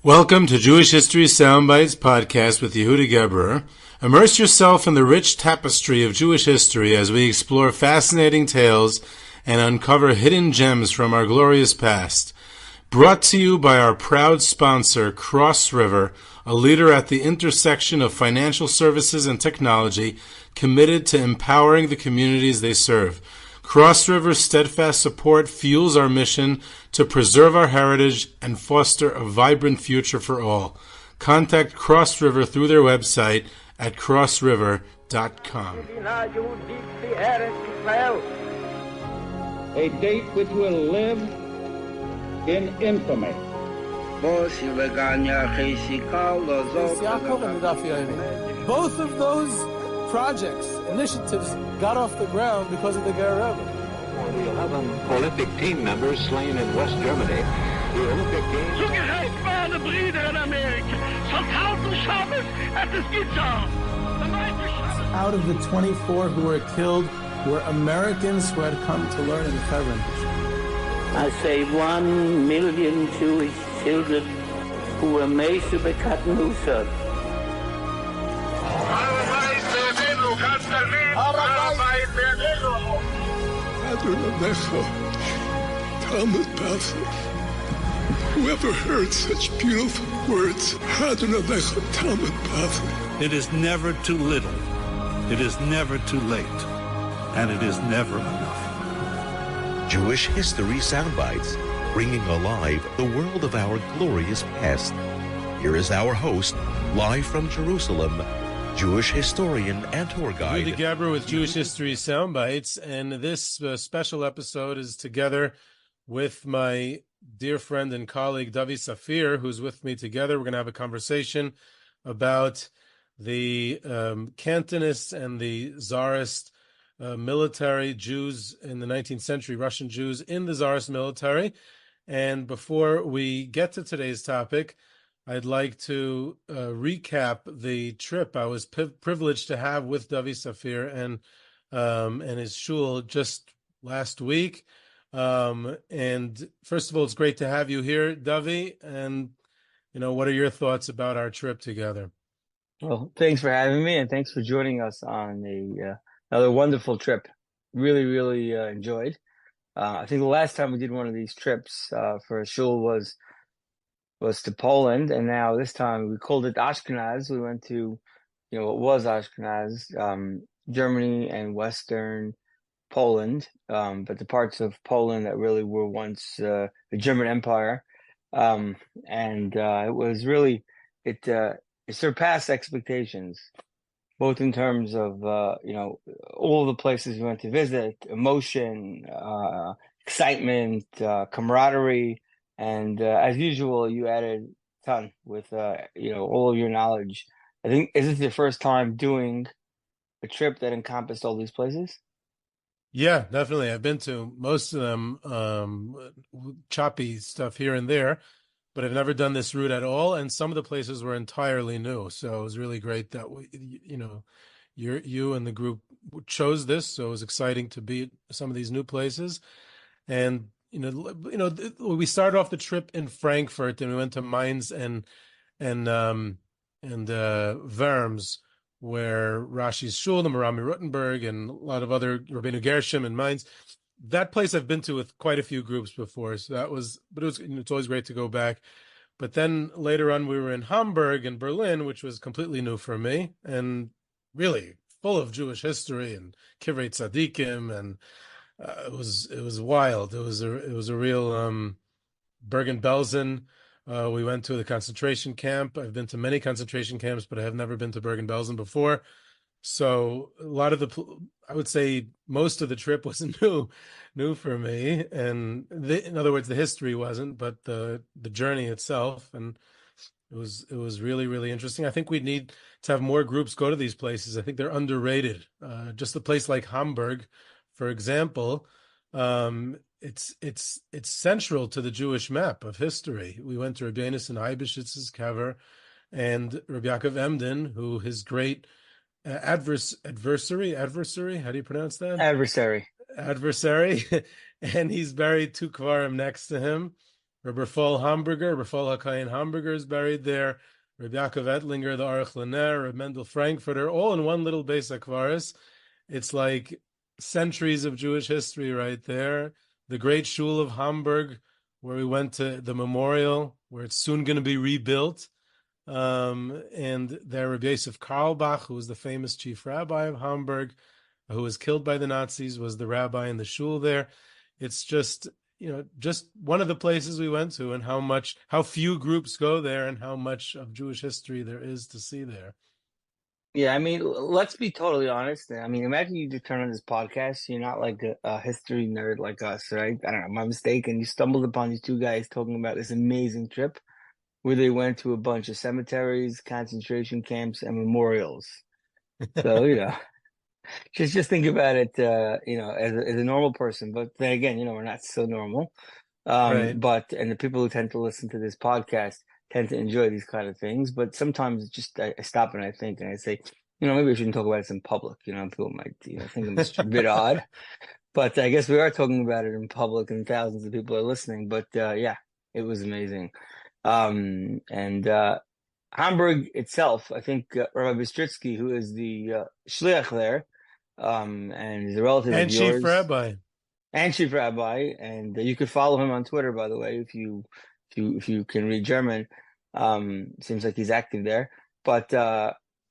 Welcome to Jewish History Soundbites podcast with Yehuda Geberer. Immerse yourself in the rich tapestry of Jewish history as we explore fascinating tales and uncover hidden gems from our glorious past. Brought to you by our proud sponsor, Cross River, a leader at the intersection of financial services and technology, committed to empowering the communities they serve. Cross River's steadfast support fuels our mission to preserve our heritage and foster a vibrant future for all. Contact Cross River through their website at crossriver.com. A date which will live in infamy. Both of those projects, initiatives, got off the ground because of the Guerrero. The 11 Olympic team members slain in West Germany. The Olympic Games. Zugerecht Brüder in Amerika. Schon 1000 Shabbos at this guitar. Out of the 24 who were killed were Americans who had come to learn in Hebron. I say 1 million Jewish children who were made to be Cantonists. Whoever heard such beautiful words? It is never too little, it is never too late, and it is never enough. Jewish History Soundbites, bringing alive the world of our glorious past. Here is our host, live from Jerusalem, Jewish historian and tour guide Yehuda Geberer with Jewish History Soundbites, and this special episode is together with my dear friend and colleague Dovi Safier, who's with me together. We're going to have a conversation about the Cantonists and the Czarist military Jews in the 19th century, Russian Jews in the Czarist military. And before we get to today's topic, I'd like to recap the trip I was privileged to have with Dovi Safier and his shul just last week. And first of all, it's great to have you here, Dovi. And, what are your thoughts about our trip together? Well, thanks for having me, and thanks for joining us on another wonderful trip. Really, really enjoyed. I think the last time we did one of these trips for a shul was to Poland, and now this time we called it Ashkenaz. We went to, what was Ashkenaz, Germany and Western Poland, but the parts of Poland that really were once the German Empire, and it was really it surpassed expectations, both in terms of all the places we went to visit, emotion, excitement, camaraderie. And as usual, you added a ton with all of your knowledge. I think, is this your first time doing a trip that encompassed all these places? Yeah, definitely. I've been to most of them, choppy stuff here and there, but I've never done this route at all. And some of the places were entirely new. So it was really great that you and the group chose this. So it was exciting to be at some of these new places. And we started off the trip in Frankfurt, and we went to Mainz and Worms, where Rashi's shul, the Marami Rutenberg, and a lot of other Rabbeinu Gershom in Mainz. That place I've been to with quite a few groups before, so it's always great to go back. But then later on, we were in Hamburg and Berlin, which was completely new for me, and really full of Jewish history and Kivrei Tzadikim, and it was wild. It was a real Bergen-Belsen. We went to the concentration camp. I've been to many concentration camps, but I have never been to Bergen-Belsen before. So a lot of I would say most of the trip was new for me. And in other words, the history wasn't, but the journey itself. And it was really, really interesting. I think we need to have more groups go to these places. I think they're underrated. Just a place like Hamburg, for example, it's central to the Jewish map of history. We went to Rabbi Yonasan Eibeshitz's kever, and Rabbi Yaakov Emden, who his great adversary, how do you pronounce that? Adversary. And he's buried 2 kvarim next to him. Rabbi Rafal Hamburger, Rafal HaKayin Hamburger is buried there. Rabbi Yaakov Ettlinger, the Aruch Laner, Rabbi Mendel Frankfurter, all in one little Beis HaKvaris. It's like centuries of Jewish history right there. The great shul of Hamburg, where we went to the memorial, where it's soon going to be rebuilt. And there, Rabbi Yosef Karlbach, who was the famous chief rabbi of Hamburg, who was killed by the Nazis, was the rabbi in the shul there. It's just, just one of the places we went to, and how few groups go there, and how much of Jewish history there is to see there. Yeah, I mean, let's be totally honest. I mean, imagine you just turn on this podcast. You're not like a history nerd like us, right? I don't know, my mistake. And you stumbled upon these two guys talking about this amazing trip where they went to a bunch of cemeteries, concentration camps, and memorials. So, just think about it, as a normal person. But then again, we're not so normal. Right. And the people who tend to listen to this podcast tend to enjoy these kind of things. But sometimes I stop and I think, and I say, maybe we shouldn't talk about this in public. People might think I'm just a bit odd. But I guess we are talking about it in public, and thousands of people are listening. But yeah, it was amazing. Hamburg itself, I think Rabbi Bistritsky, who is the shliach there, and is a relative of yours, chief rabbi, and you could follow him on Twitter, by the way, if you can read German. Seems like he's active there, but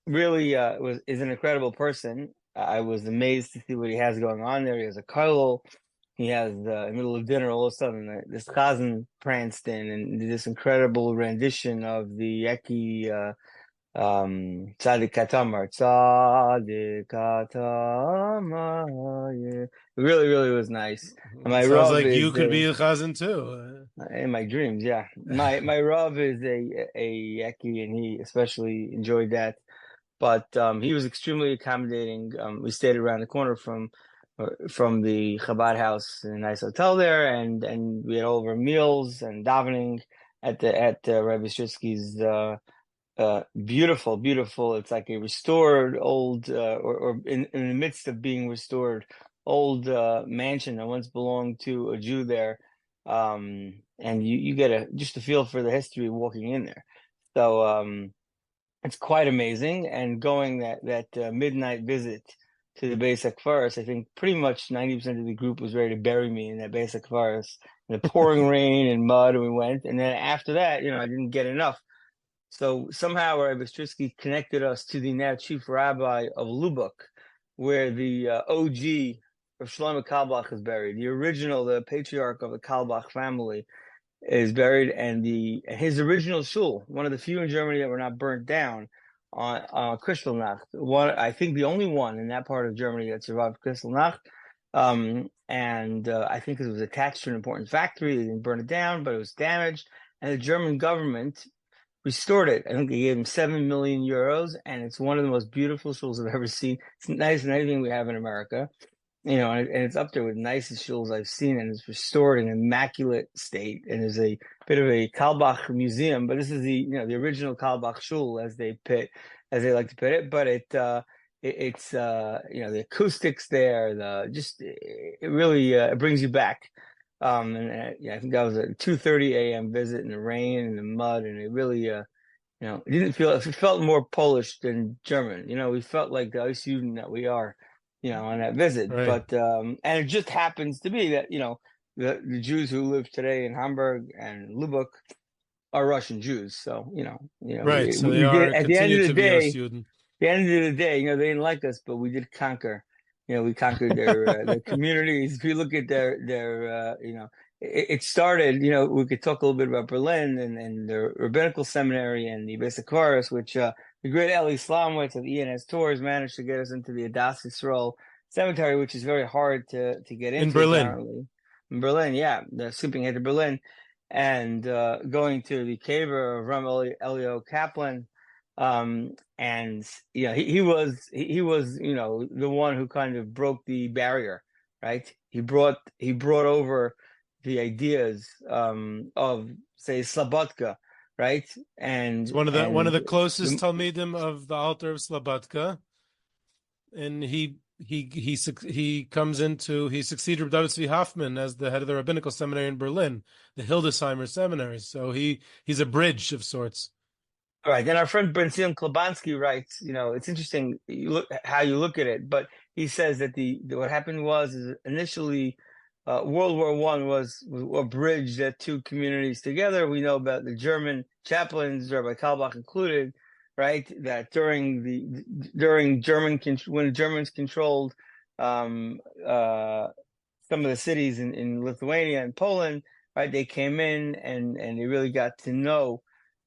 really is an incredible person. I was amazed to see what he has going on there. He has a kahal. He has in the middle of dinner, all of a sudden, this chazan pranced in and did this incredible rendition of the Eki Tzadik Katamar. Tzadik Katamar. It really, really was nice. And my sounds like you could be a chazan too. In my dreams, yeah. My Rav is a Eki, and he especially enjoyed that. But he was extremely accommodating. We stayed around the corner from the Chabad house in a nice hotel there, and we had all of our meals and davening at Rabbi Bistritsky's beautiful. It's like a restored old, or in the midst of being restored, old mansion that once belonged to a Jew there, and you get just a feel for the history walking in there. So it's quite amazing, and going that midnight visit to the Beis HaKvaris, I think pretty much 90% of the group was ready to bury me in that Beis HaKvaris in the pouring rain and mud, and we went. And then after that, I didn't get enough. So somehow Rabbi Bistritsky connected us to the now chief rabbi of Lubbock, where the OG of Shlomo Carlebach is buried. The patriarch of the Carlebach family, is buried, and his original shul, one of the few in Germany that were not burnt down, on Kristallnacht. I think the only one in that part of Germany that survived Kristallnacht. And I think it was attached to an important factory. They didn't burn it down, but it was damaged. And the German government restored it. I think they gave them 7 million euros, and it's one of the most beautiful shuls I've ever seen. It's nicer than anything we have in America. And it's up there with nicest shuls I've seen, and it's restored in immaculate state. And there's a bit of a Carlebach museum, but this is the original Carlebach shul as they like to put it. But it's the acoustics there, it really brings you back. I think that was a 2:30 a.m. visit in the rain and the mud, and it really it felt more Polish than German. We felt like the student that we are. On that visit, right. But and it just happens to be that the Jews who live today in Hamburg and Lubbock are Russian Jews. So right. So they are at the end of the day. student. The end of the day, they didn't like us, but we did conquer. We conquered their communities. If you look at their it started. We could talk a little bit about Berlin and the rabbinical seminary and the Beis HaKvaris, which. The great Eli Slamowitz of ENS Tours managed to get us into the Adass Yisrael cemetery, which is very hard to get into. In Berlin. Apparently. In Berlin, yeah. The skipping ahead to Berlin and going to the caver of Ram Elio Kaplan. And he was the one who kind of broke the barrier, right? He brought over the ideas of, say, Slobodka. Right, and it's one of the closest Talmidim of the altar of Slobodka, and he he comes into, he succeeded Rabbi David Zvi Hoffman as the head of the rabbinical seminary in Berlin, the Hildesheimer seminary. So he's a bridge of sorts. All right. Then our friend Ben-Zion Klabansky writes, it's interesting how you look at it, but he says that what happened was initially World War I was a bridge that two communities together. We know about the German chaplains, Rabbi Kalbach included, right? That when the Germans controlled some of the cities in Lithuania and Poland, right? They came in and they really got to know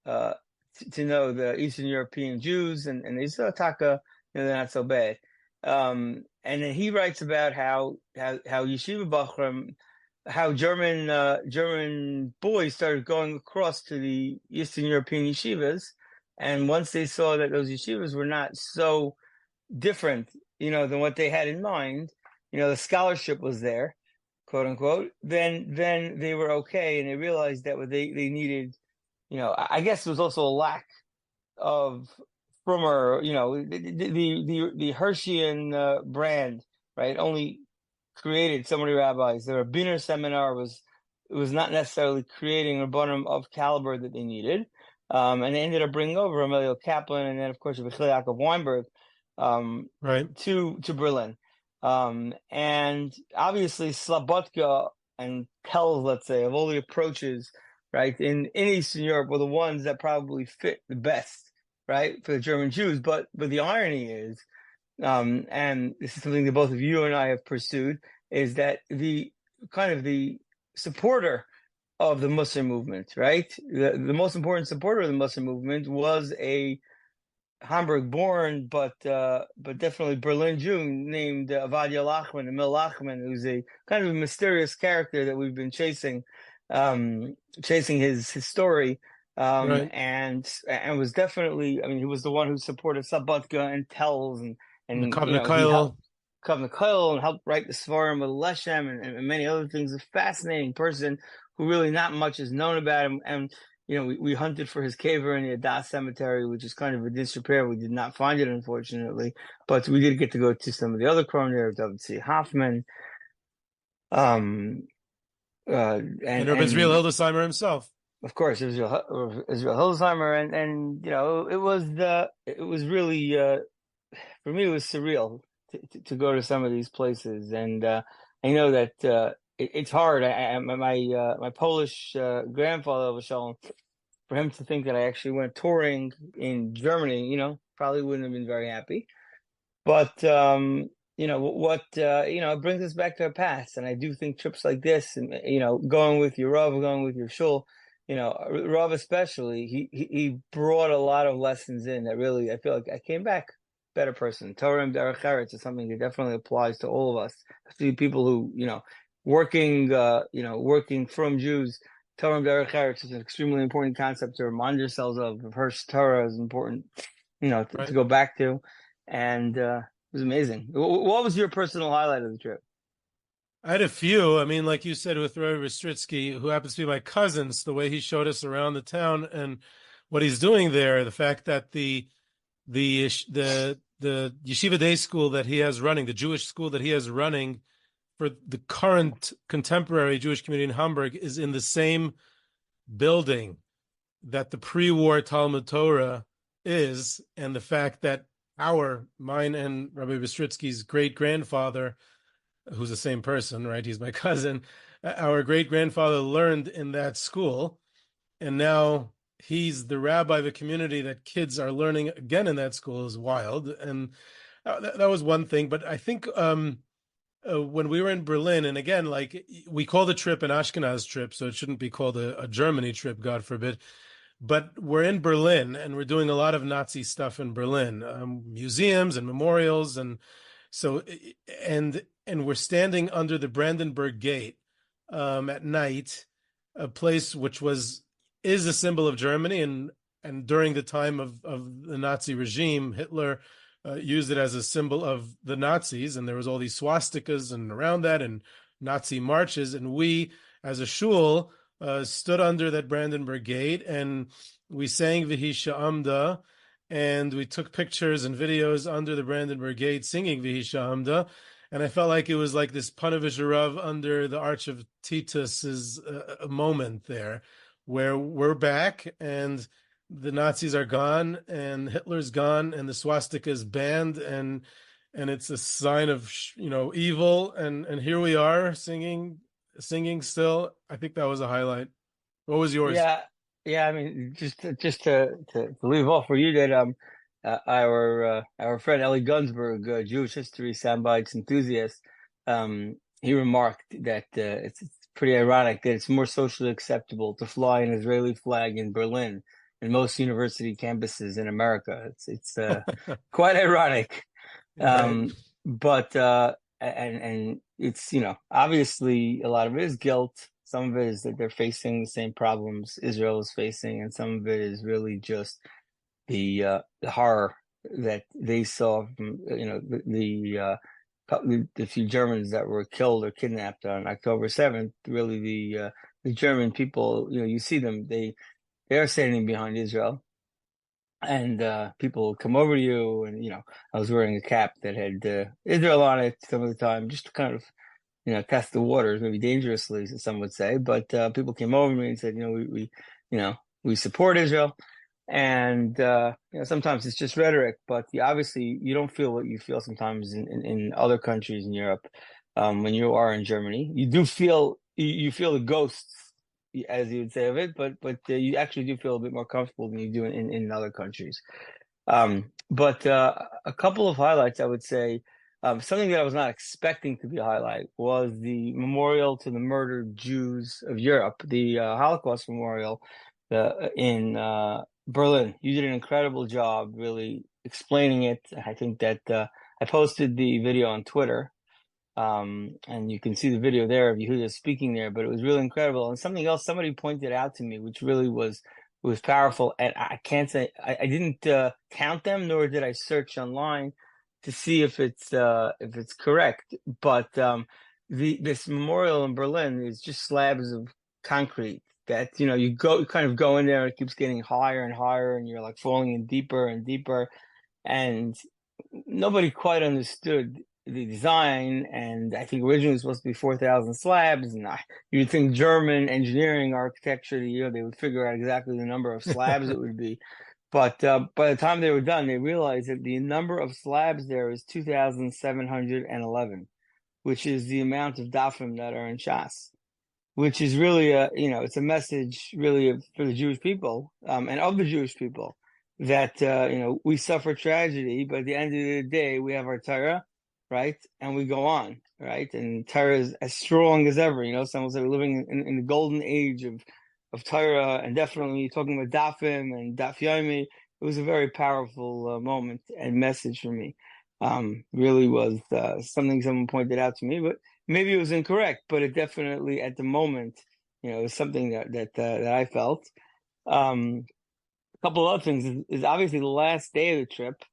the Eastern European Jews, and they saw Taka, they're not so bad. And then he writes about how yeshiva bachram, how German boys started going across to the Eastern European yeshivas, and once they saw that those yeshivas were not so different, than what they had in mind, the scholarship was there, quote unquote. Then they were okay, and they realized that what they needed. I guess there was also a lack of Frummer, the Hersheian brand, right? Only created so many rabbis. The Rabbiner seminar was not necessarily creating rabbanim of caliber that they needed, and they ended up bringing over Emilio Kaplan and then, of course, Yaakov Weinberg, right, to Berlin, and obviously Slabotka and Pels, let's say, of all the approaches, right, in Eastern Europe were the ones that probably fit the best, right, for the German Jews. But the irony is, and this is something that both of you and I have pursued, is that the supporter of the Muslim movement, right, the most important supporter of the Muslim movement was a Hamburg-born, but definitely Berlin Jew named Avadia Lachman, Emil Lachman, who's a kind of a mysterious character that we've been chasing his story, right. and was definitely, he was the one who supported Sabotka and Tells and Kahal and helped write the Svarim with Leshem and many other things. A fascinating person who really not much is known about him. And we hunted for his caver in the Adas Cemetery, which is kind of a disrepair. We did not find it, unfortunately, but we did get to go to some of the other coroners, David Zvi Hoffman, and Israel Hildesheimer himself, of course, Israel Hildesheimer, and it was really for me, it was surreal to go to some of these places, and I know that it's hard. My Polish grandfather, for him to think that I actually went touring in Germany, probably wouldn't have been very happy, but it brings us back to our past. And I do think trips like this, and going with your Rav, going with your shul, Rav especially, he brought a lot of lessons in that really, I feel like I came back a better person. Torah and Derech Eretz is something that definitely applies to all of us, especially people who working from Jews. Torah and Derech Eretz is an extremely important concept to remind yourselves of. Hirsch Torah is important, to go back to, and it was amazing. What was your personal highlight of the trip? I had a few. Like you said, with Rabbi Bistritsky, who happens to be my cousin, the way he showed us around the town and what he's doing there, the fact that the yeshiva day school that he has running, the Jewish school that he has running for the current contemporary Jewish community in Hamburg, is in the same building that the pre-war Talmud Torah is, and the fact that mine and Rabbi Bistritsky's great-grandfather, who's the same person, right? He's my cousin. Our great-grandfather learned in that school, and now he's the rabbi of a community that kids are learning again in that school is wild. And that was one thing. But I think when we were in Berlin, and again, like we call the trip an Ashkenaz trip, so it shouldn't be called a Germany trip, God forbid. But we're in Berlin, and we're doing a lot of Nazi stuff in Berlin, museums and memorials, and so and we're standing under the Brandenburg Gate at night, a place which is a symbol of Germany, and during the time of the Nazi regime, Hitler used it as a symbol of the Nazis, and there was all these swastikas and around that and Nazi marches, and we as a shul stood under that Brandenburg Gate, and we sang V'hi Sha'amda, and we took pictures and videos under the Brandenburg Gate singing Vihisha Hamda. And I felt like it was like this Panavisharav under the Arch of Titus's moment there, where we're back and the Nazis are gone and Hitler's gone and the swastika is banned and it's a sign of evil, and here we are singing still. I think that was a highlight. What was yours? Yeah. I mean, just to leave off for you, that our friend Eli Gunsberg, Jewish history soundbites enthusiast, he remarked that it's pretty ironic that it's more socially acceptable to fly an Israeli flag in Berlin than most university campuses in America. It's quite ironic. But and it's, obviously a lot of it is guilt. Some of it is that they're facing the same problems Israel is facing, and some of it is really just the horror that they saw from the few Germans that were killed or kidnapped on October 7th. Really, the German people, you see them, they are standing behind Israel, and people come over to you, and I was wearing a cap that had Israel on it some of the time, just to kind of test the waters, maybe dangerously, some would say. But people came over to me and said, we support Israel. And sometimes it's just rhetoric, but obviously you don't feel what you feel sometimes in other countries in Europe. When you are in Germany, you do feel you feel the ghosts, as you would say, of it, but you actually do feel a bit more comfortable than you do in other countries. But a couple of highlights, I would say. Something that I was not expecting to be a highlight was the memorial to the murdered Jews of Europe, the Holocaust Memorial in Berlin. You did an incredible job really explaining it. I think that I posted the video on Twitter, and you can see the video there of Yehuda speaking there, but it was really incredible. And something else somebody pointed out to me, which really was powerful, and I can't say I didn't count them, nor did I search online to see if it's correct, but this memorial in Berlin is just slabs of concrete that you kind of go in there, and it keeps getting higher and higher, and you're like falling in deeper and deeper, and nobody quite understood the design. And I think originally it was supposed to be 4,000 slabs, and you'd think German engineering architecture, they would figure out exactly the number of slabs it would be. But by the time they were done, they realized that the number of slabs there is 2,711, which is the amount of dafim that are in Shas, which is really it's a message really for the Jewish people, and of the Jewish people, that we suffer tragedy, but at the end of the day we have our Torah, right, and we go on, right, and Torah is as strong as ever. Some will say we're living in the golden age of Torah, and definitely talking about Dafim and Daf Yomi, it was a very powerful moment and message for me. Really was something someone pointed out to me, but maybe it was incorrect. But it definitely, at the moment, it was something that I felt. A couple of other things is obviously the last day of the trip.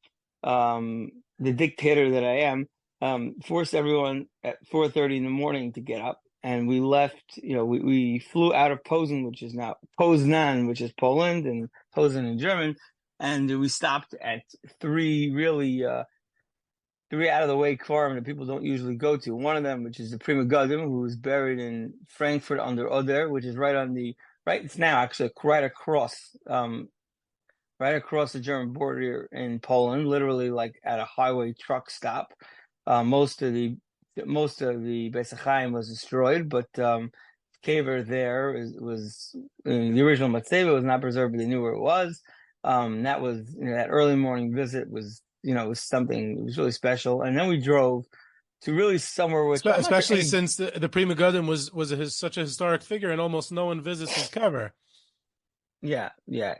The dictator that I am forced everyone at 4:30 in the morning to get up. And we left, we flew out of Posen, which is now Poznan, which is Poland, and Posen in German. And we stopped at three out of the way kfarim that people don't usually go to. One of them, which is the Prima Gadim, who was buried in Frankfurt under Oder, which is it's now actually right across the German border in Poland, literally like at a highway truck stop. Most of the Beis HaChaim was destroyed, but Caver there was the original Matzeva was not preserved, but they knew where it was. That was that early morning visit was was something. It was really special, and then we drove to really somewhere with especially since the Prima Gadim was such a historic figure, and almost no one visits his cover. Yeah,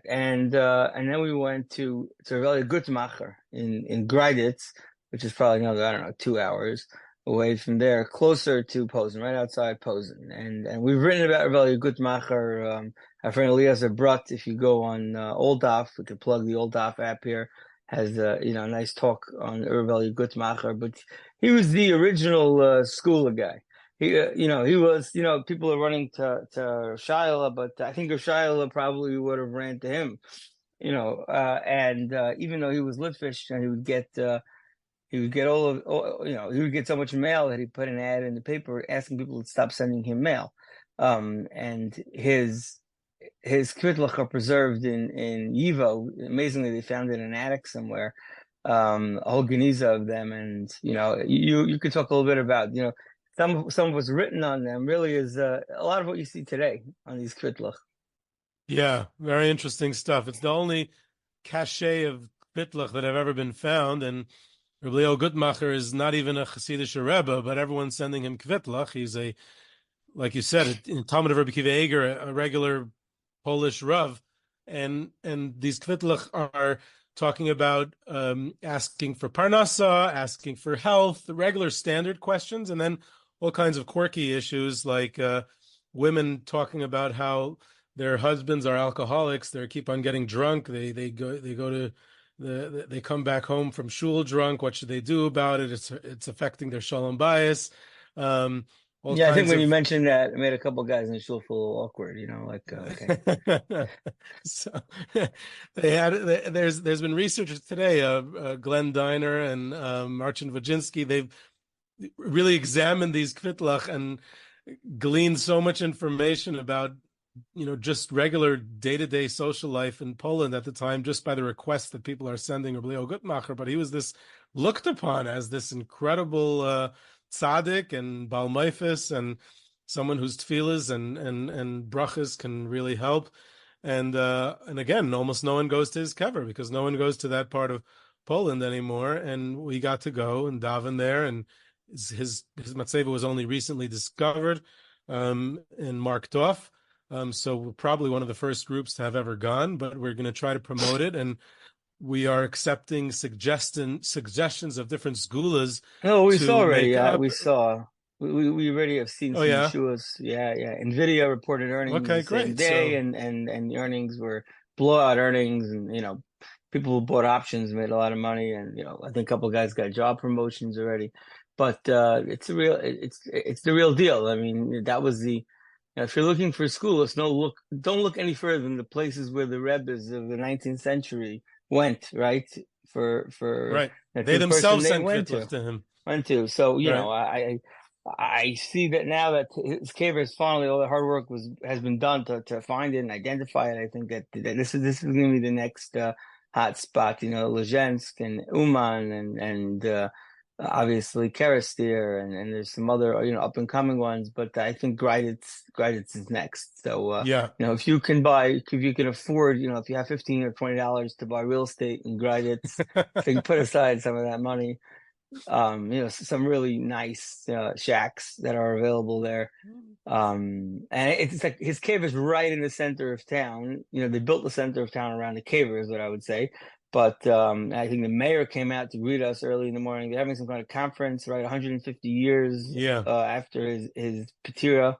and then we went to Revelia Guttmacher in Greiditz, which is probably another 2 hours away from there, closer to Posen, right outside Posen. And we've written about Revelia Guttmacher. Our friend Eliezer Brutt, if you go on Old Daf, we could plug the Old Daf app here, has a nice talk on Revelia Guttmacher. But he was the original schooler guy. He was, people are running to Shaila, but I think if Shaila probably would have ran to him. and even though he was Litvish, and he would get he would get so much mail that he put an ad in the paper asking people to stop sending him mail. And his kvitlach are preserved in Yivo. Amazingly, they found it in an attic somewhere. A whole geniza of them, and you could talk a little bit about some of what's written on them. Really is a lot of what you see today on these kvitlach. Yeah, very interesting stuff. It's the only cachet of kvitlach that have ever been found, and Reb Leo Guttmacher is not even a Hasidic Rebbe, but everyone's sending him kvitlach. He's like you said, in Talmud of Rabbi Akiva Eger, a regular Polish Rav, and these kvitlach are talking about asking for parnasa, asking for health, the regular standard questions, and then all kinds of quirky issues like women talking about how their husbands are alcoholics. They keep on getting drunk. They come back home from shul drunk. What should they do about it? It's affecting their shalom bayis. I think when you mentioned that, it made a couple guys in the shul feel a little awkward. Okay. So there's been researchers today, Glenn Diner and Marcin Wojcinski. They've really examined these kvitlach and gleaned so much information about just regular day-to-day social life in Poland at the time, just by the requests that people are sending Reb Leo Guttmacher. But he was looked upon as this incredible tzaddik and Baal Meifis, and someone whose tefillas and brachas can really help. And again, almost no one goes to his kever because no one goes to that part of Poland anymore. And we got to go and daven there, and his matzeva was only recently discovered and marked off. So we're probably one of the first groups to have ever gone, but we're going to try to promote it, and we are accepting suggestions of different segulas. Oh, we saw already. We saw. We already have seen some shuas. Yeah. NVIDIA reported earnings the same day, and the earnings were blowout earnings, and people who bought options made a lot of money, and I think a couple of guys got job promotions already. But it's the real deal. I mean, that was the. If you're looking for schools, don't look any further than the places where the rebbes of the 19th century went, right? Right. They themselves sent kvitlach to him. Went to. So I see that now that his kever is finally, all the hard work has been done to find it and identify it. I think that this is going to be the next hot spot. Lezhensk and Uman and obviously Czarist, and there's some other up and coming ones, but I think Graditz is next. So if you can afford, if you have $15 or $20 to buy real estate in Graditz, so you can put aside some of that money. Some really nice shacks that are available there, and it's like his cave is right in the center of town. They built the center of town around the cave, is what I would say. But I think the mayor came out to greet us early in the morning. They're having some kind of conference, right? 150 years after his patira.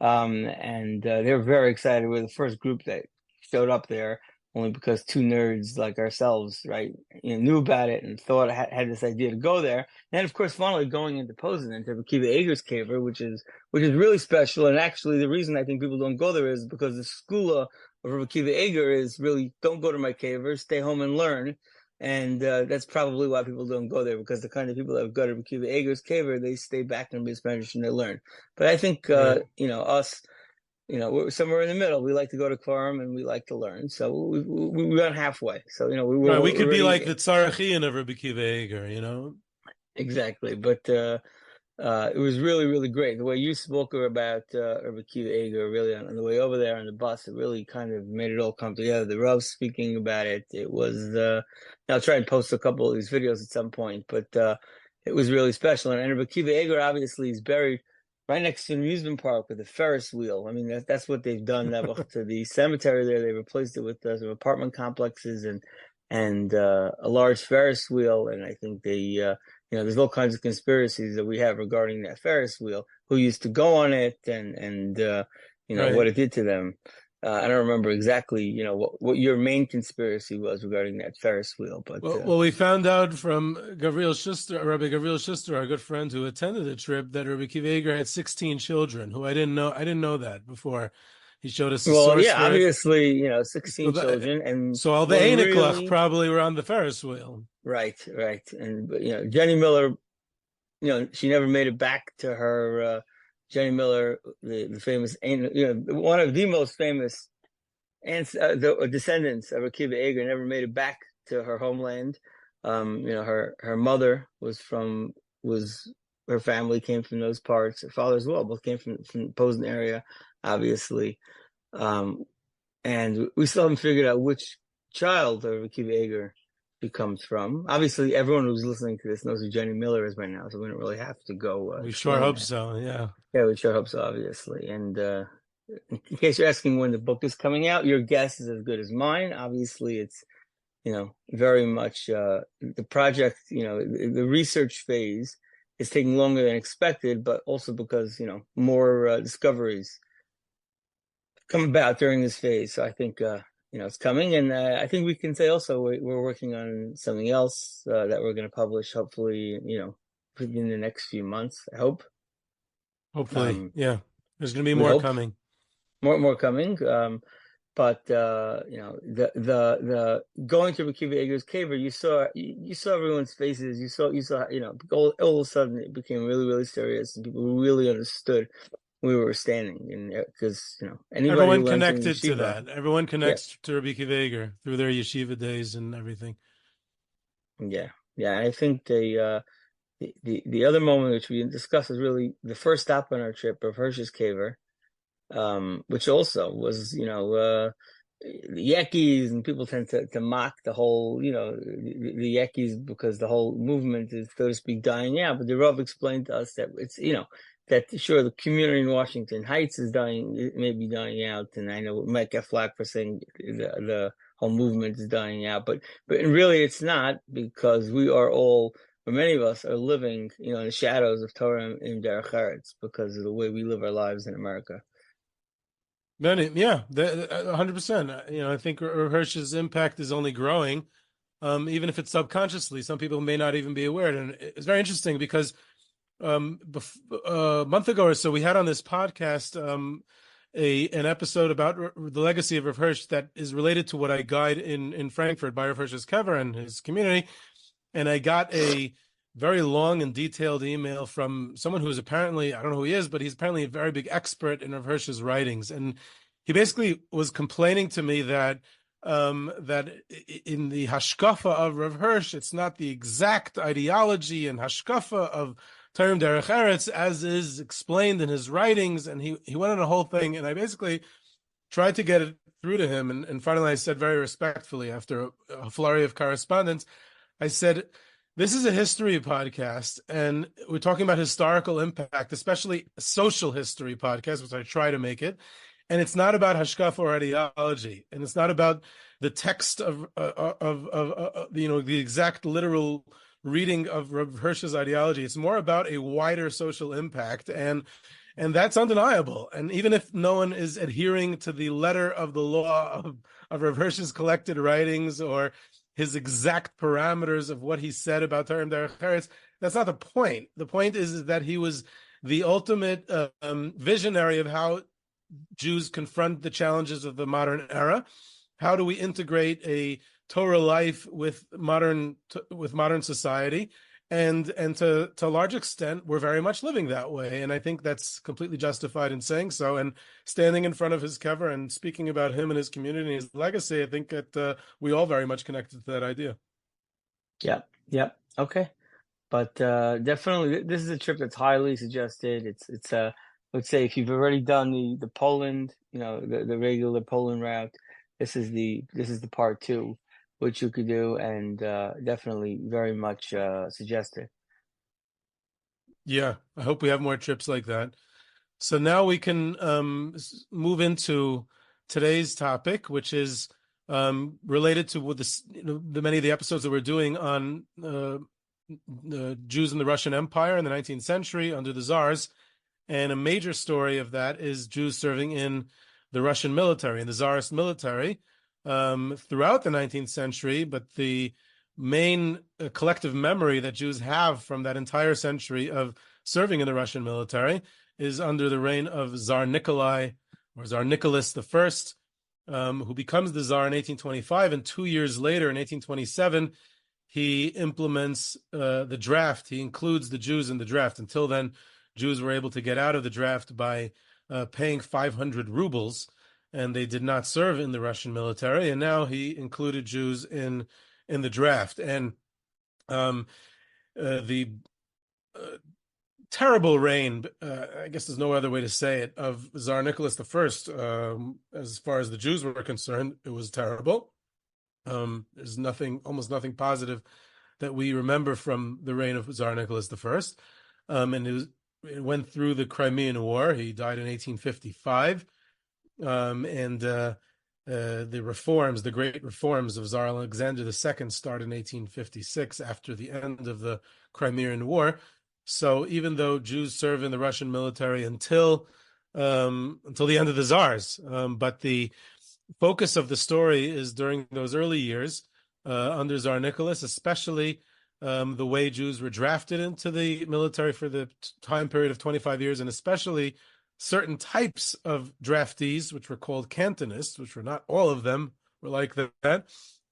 And they're very excited. We're the first group that showed up there, only because two nerds like ourselves, right, knew about it and thought had this idea to go there. And of course, finally going into Posen, into Rabbi Akiva Eger's kever, which is really special. And actually, the reason I think people don't go there is because the skula of Rabbi Akiva Eger is really, don't go to my kever, stay home and learn. And that's probably why people don't go there, because the kind of people that go to Rabbi Akiva Eger's kever, they stay back in Spanish and they learn. But I think, us, we're somewhere in the middle. We like to go to Quorum and we like to learn. So we went halfway. So, we could be like the Tzarachian of Rabbi Akiva Eger, Exactly. But it was really, really great. The way you spoke about Rabbi Akiva Eger, really on the way over there on the bus, it really kind of made it all come together. The Rav speaking about it, it was, I'll try and post a couple of these videos at some point, but it was really special. And Rabbi Akiva Eger obviously is buried right next to an amusement park with a Ferris wheel. I mean, that's what they've done to the cemetery there. They replaced it with some apartment complexes and a large Ferris wheel. And I think they, there's all kinds of conspiracies that we have regarding that Ferris wheel, who used to go on it and what it did to them. I don't remember exactly, what your main conspiracy was regarding that Ferris wheel. But well, we found out from Rabbi Gavriel Schuster, our good friend who attended the trip, that Rabbi Akiva Eger had 16 children. Who I didn't know that before, He showed us the Well, source yeah, for it. obviously, 16 children, and So all the one Aniklach really, probably were on the Ferris wheel. right, and Jenny Miller, she never made it back to her. Jenny Miller, the famous, one of the most famous the descendants of Akiva Eger, never made it back to her homeland. Her mother her family came from those parts. Her father as well, both came from the Posen area, obviously. And we still haven't figured out which child of Akiva Eger she comes from. Obviously, everyone who's listening to this knows who Jenny Miller is by now, so we don't really have to go. We sure hope so, yeah. Yeah, we sure hope so, obviously. And in case you're asking when the book is coming out, your guess is as good as mine. Obviously, it's, very much the project, the research phase is taking longer than expected, but also because, more discoveries come about during this phase. So I think, it's coming. And I think we can say also we're working on something else that we're going to publish, hopefully, within the next few months, I hope. Hopefully, yeah. There's going to be more coming. More coming. But the going to Akiva Eger's cave, you saw everyone's faces. You saw all of a sudden it became really, really serious, and people really understood where we were standing. And because everyone connected to that. Everyone connects to Rabbi Akiva Eger through their yeshiva days and everything. Yeah. I think the other moment which we didn't discuss is really the first stop on our trip of Hirsch's caver. Which also was, the Yekis, and people tend to mock the whole, the Yekis because the whole movement is, so to speak, dying out. But the Rav explained to us that it's, that sure, the community in Washington Heights is dying, it may be dying out, and I know we might get flack for saying the whole movement is dying out, but really it's not, because we are all, for many of us, are living, in the shadows of Torah and Derech Eretz because of the way we live our lives in America. Yeah, 100%. I think Rav Hirsch's impact is only growing, even if it's subconsciously. Some people may not even be aware. And it's very interesting because a month ago or so, we had on this podcast an episode about the legacy of Rav Hirsch that is related to what I guide in Frankfurt by Rav Hirsch's kever and his community. And I got a very long and detailed email from someone who is apparently, I don't know who he is, but he's apparently a very big expert in Rav Hirsch's writings. And he basically was complaining to me that that in the hashkafa of Rav Hirsch, it's not the exact ideology and hashkafa of Torah Derech Eretz as is explained in his writings. And he went on a whole thing, and I basically tried to get it through to him. And finally I said very respectfully, after a flurry of correspondence, I said, this is a history podcast, and we're talking about historical impact, especially a social history podcast, which I try to make it. And it's not about hashkafa or ideology, and it's not about the text of the exact literal reading of Rav Hirsch's ideology. It's more about a wider social impact, and that's undeniable. And even if no one is adhering to the letter of the law of Rav Hirsch's collected writings or his exact parameters of what he said about Torah Derech Eretz, that's not the point. The point is that he was the ultimate visionary of how Jews confront the challenges of the modern era. How do we integrate a Torah life with modern society? And to a large extent, we're very much living that way. And I think that's completely justified in saying so. And standing in front of his kever and speaking about him and his community and his legacy, I think that we all very much connected to that idea. Yeah. Okay. But definitely, this is a trip that's highly suggested. It's let's say if you've already done the Poland, the regular Poland route, this is the part 2, which you could do, and definitely very much suggested. Yeah, I hope we have more trips like that. So now we can move into today's topic, which is related to the many of the episodes that we're doing on the Jews in the Russian Empire in the 19th century under the Tsars. And a major story of that is Jews serving in the Russian military, in the Czarist military, throughout the 19th century. But the main collective memory that Jews have from that entire century of serving in the Russian military is under the reign of Czar Nicholas or Tsar Nicholas I, who becomes the Tsar in 1825, and 2 years later, in 1827, he implements the draft. He includes the Jews in the draft. Until then, Jews were able to get out of the draft by paying 500 rubles, and they did not serve in the Russian military. And now he included Jews in the draft. And the terrible reign, I guess there's no other way to say it, of Tsar Nicholas I, as far as the Jews were concerned, it was terrible. There's almost nothing positive that we remember from the reign of Tsar Nicholas I. And it went through the Crimean War. He died in 1855. And the reforms, the great reforms of Czar Alexander II, started in 1856 after the end of the Crimean War. So even though Jews serve in the Russian military until the end of the Tsars, but the focus of the story is during those early years under Tsar Nicholas, especially the way Jews were drafted into the military for the time period of 25 years, and especially certain types of draftees, which were called Cantonists, which were not all of them were like that.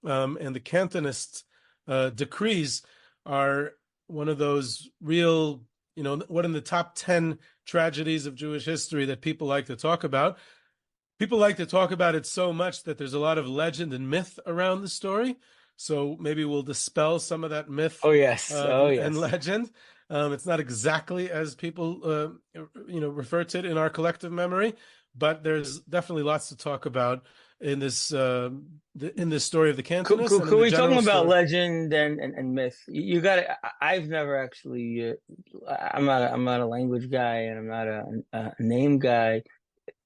And the Cantonist decrees are one of those real, one of the top 10 tragedies of Jewish history that people like to talk about. People like to talk about it so much that there's a lot of legend and myth around the story. So maybe we'll dispel some of that myth. And legend. It's not exactly as people, refer to it in our collective memory, but there's definitely lots to talk about in this story of the Cantonists. Could we talk about legend and myth? You got it. I've never actually. I'm not a language guy, and I'm not a name guy.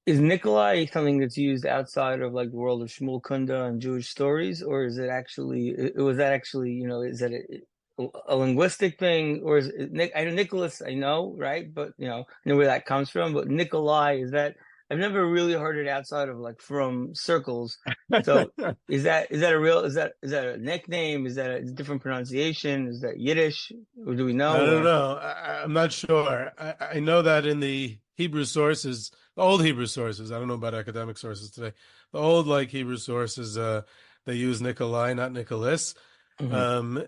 Is Nikolai something that's used outside of like the world of Shmuel Kunda and Jewish stories, or is it actually? Was that actually? Is that a linguistic thing, or is it, I know Nicholas, I know, right? But I know where that comes from. But Nikolai, is that? I've never really heard it outside of like from circles. So is that a nickname? Is that a different pronunciation? Is that Yiddish? Or do we know? I don't know. I'm not sure. I know that in the Hebrew sources, the old Hebrew sources, I don't know about academic sources today. The old Hebrew sources, they use Nikolai, not Nicholas. Mm-hmm.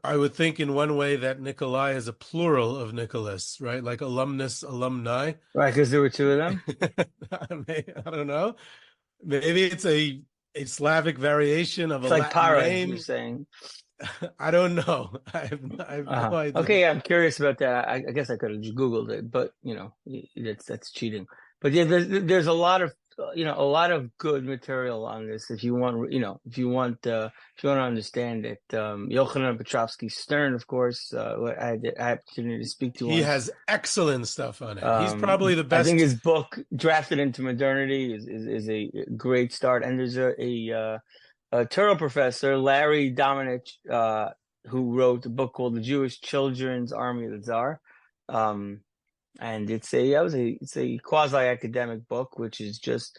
I would think in one way that Nikolai is a plural of Nicholas, right? Like alumnus, alumni. Right, because there were two of them? I don't know. Maybe it's a Slavic variation of it's a like Latin para, name. You're saying. I don't know. I have no idea. Okay, I'm curious about that. I guess I could have just Googled it, but that's cheating. But yeah, there's a lot of good material on this. If you want to understand it, Yochanan Petrovsky Stern, of course, I had the opportunity to speak to. He has excellent stuff on it. He's probably the best. I think his book "Drafted into Modernity" is a great start. And there's a Torah professor, Larry Dominich, who wrote a book called "The Jewish Children's Army of the Tsar." And it's a quasi-academic book, which is just,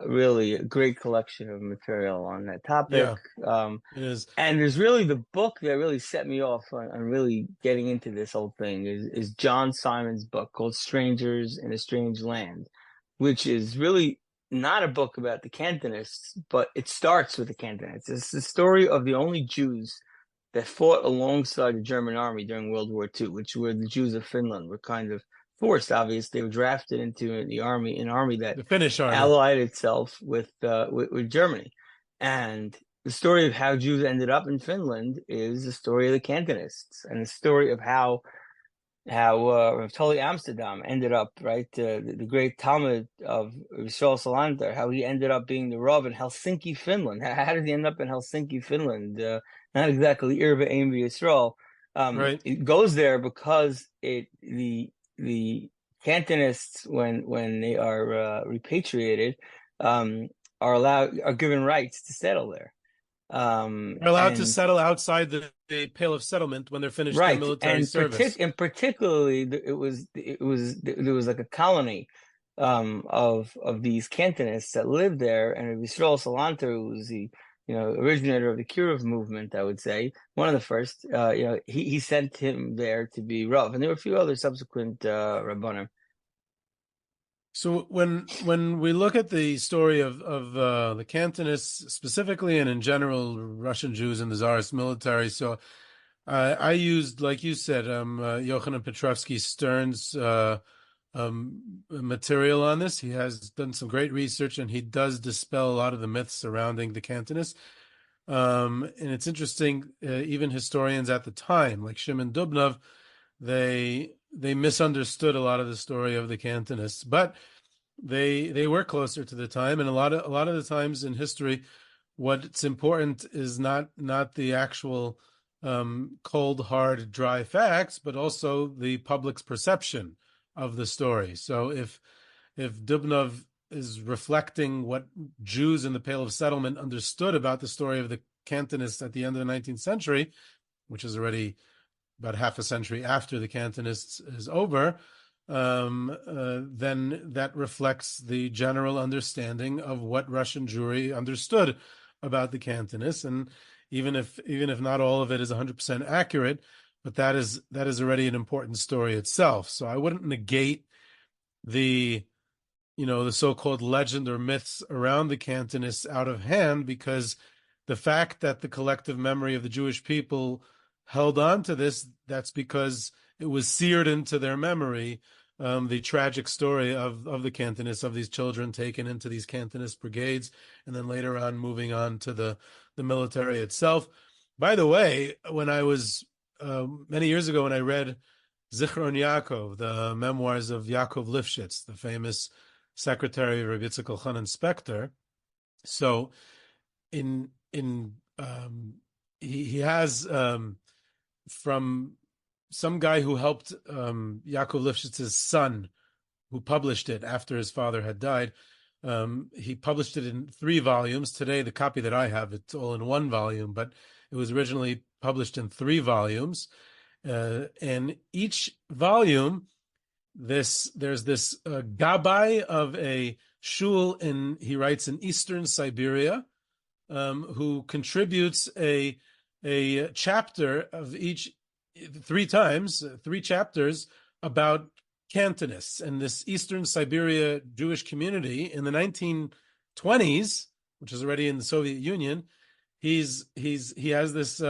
really a great collection of material on that topic. Yeah, it is. And there's really the book that really set me off on really getting into this whole thing is John Simon's book called Strangers in a Strange Land, which is really not a book about the Cantonists, but it starts with the Cantonists. It's the story of the only Jews that fought alongside the German army during World War II, which were the Jews of Finland. Were kind of forced, obviously. They were drafted into an army that the Finnish army allied itself with Germany. And the story of how Jews ended up in Finland is the story of the Cantonists, and the story of how Tully Amsterdam ended up, right? The great Talmud of Yisrael Salanter, how he ended up being the Rav in Helsinki, Finland. How did he end up in Helsinki, Finland? Not exactly Irva Ein Yisrael. Right. It goes there because the Cantonists, when they are repatriated, are given rights to settle there. They're allowed to settle outside the pale of settlement when they're finished their military service. And particularly, there was like a colony of these Cantonists that lived there, and Yisrael Salanter, who was the originator of the Kiruv movement, I would say, one of the first. He sent him there to be Rav, and there were a few other subsequent Rabbanim. So when we look at the story of the Cantonists specifically, and in general Russian Jews in the Tsarist military, so I used, like you said, Yochanan Petrovsky Stern's material on this. He has done some great research, and he does dispel a lot of the myths surrounding the Cantonists. And it's interesting, even historians at the time, like Shimon Dubnov, they misunderstood a lot of the story of the Cantonists, but they were closer to the time, and a lot of the times in history, what's important is not the actual cold, hard, dry facts, but also the public's perception of the story. So if Dubnov is reflecting what Jews in the Pale of Settlement understood about the story of the Cantonists at the end of the 19th century, which is already about half a century after the Cantonists is over, then that reflects the general understanding of what Russian Jewry understood about the Cantonists. And even if not all of it is 100% accurate, but that is already an important story itself. So I wouldn't negate the so-called legend or myths around the Cantonists out of hand, because the fact that the collective memory of the Jewish people held on to this, that's because it was seared into their memory, the tragic story of the Cantonists, of these children taken into these Cantonist brigades, and then later on moving on to the military itself. By the way, when I was many years ago, when I read Zichron Yaakov, the memoirs of Yaakov Lifshitz, the famous secretary of Rabbi Yitzchak Elchanan Spector, so he has from some guy who helped Yaakov Lifshitz's son, who published it after his father had died. He published it in 3 volumes. Today, the copy that I have, it's all in 1 volume, but it was originally published in 3 volumes. And each volume, there's this gabbai of a shul he writes in eastern Siberia, who contributes a chapter of each 3 times, 3 chapters about Cantonists and this Eastern Siberia Jewish community in the 1920s, which is already in the Soviet Union. He has this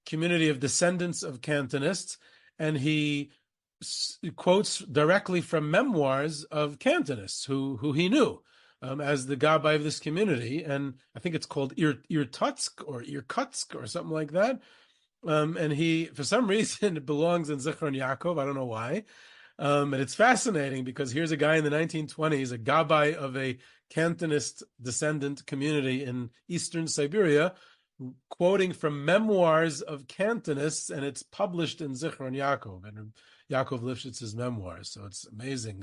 community of descendants of Cantonists, and he quotes directly from memoirs of Cantonists who he knew as the gabbai of this community, and I think it's called Irkutsk or Irkutsk or something like that. And he, for some reason, it belongs in Zichron Yaakov. I don't know why. And it's fascinating because here's a guy in the 1920s, a gabbai of a Cantonist descendant community in Eastern Siberia, quoting from memoirs of Cantonists, and it's published in Zichron Yaakov and Yaakov Lifshitz's memoirs. So it's amazing.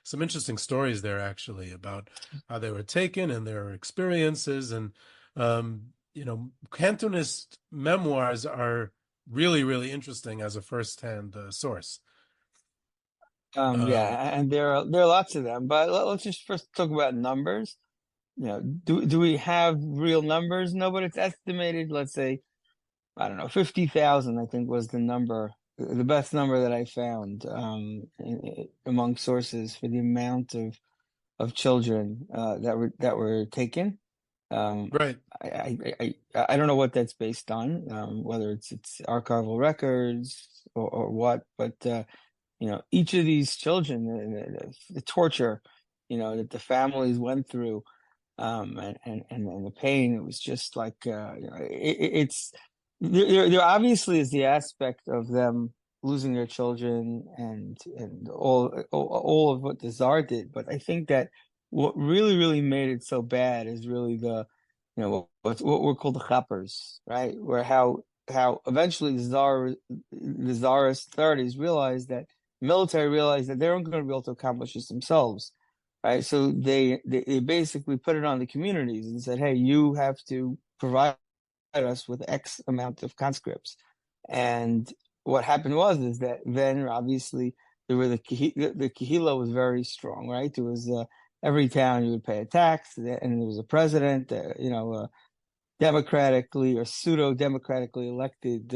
Some interesting stories there, actually, about how they were taken and their experiences. And Cantonist memoirs are really, really interesting as a first-hand source. Yeah, and there are lots of them, but let's just first talk about numbers. Do we have real numbers? No, but it's estimated. Let's say, I don't know, 50,000. I think was the number, the best number that I found among sources for the amount of children that were taken. Right. I don't know what that's based on, whether it's archival records or what, but each of these children, the torture, that the families went through, and the pain, it was just like, it's there obviously is the aspect of them losing their children and all of what the Tsar did, but I think that what really, really made it so bad is really the, what were called the chappers, right? Where how eventually the Tsarist authorities realized that, military realized that they weren't going to be able to accomplish this themselves, right? So they basically put it on the communities and said, hey, you have to provide us with X amount of conscripts. And what happened is that then obviously there were the kahila was very strong, right? There was every town you would pay a tax, and there was a president, democratically or pseudo-democratically elected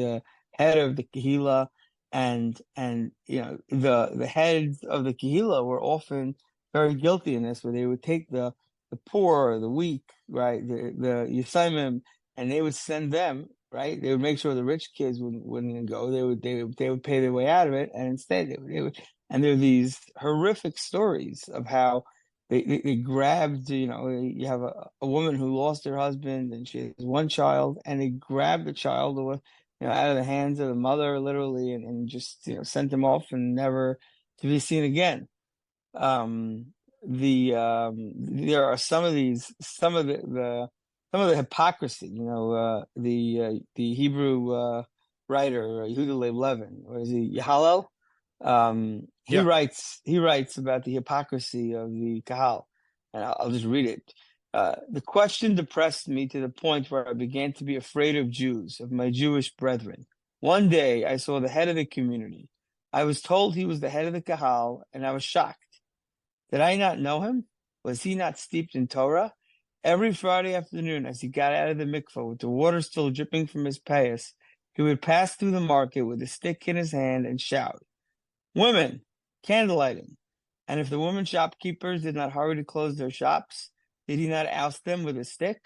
head of the kahila, and the heads of the kahila were often very guilty in this, where they would take the poor, the weak, right, the Yisaimim, and they would send them, right. They would make sure the rich kids wouldn't go. They would pay their way out of it, and instead they would. And there are these horrific stories of how they grabbed. You have a woman who lost her husband, and she has one child, and they grabbed the child away, out of the hands of the mother, literally, and just sent him off and never to be seen again. There are some of the hypocrisy. The Hebrew writer Yehuda Leib Levin, or is he Yahalel? He writes about the hypocrisy of the kahal, and I'll just read it. The question depressed me to the point where I began to be afraid of Jews, of my Jewish brethren. One day I saw the head of the community. I was told he was the head of the kahal, and I was shocked. Did I not know him? Was he not steeped in Torah? Every Friday afternoon, as he got out of the mikveh with the water still dripping from his payas, he would pass through the market with a stick in his hand and shout, "Women, candlelighting." And if the women shopkeepers did not hurry to close their shops, did he not oust them with a stick?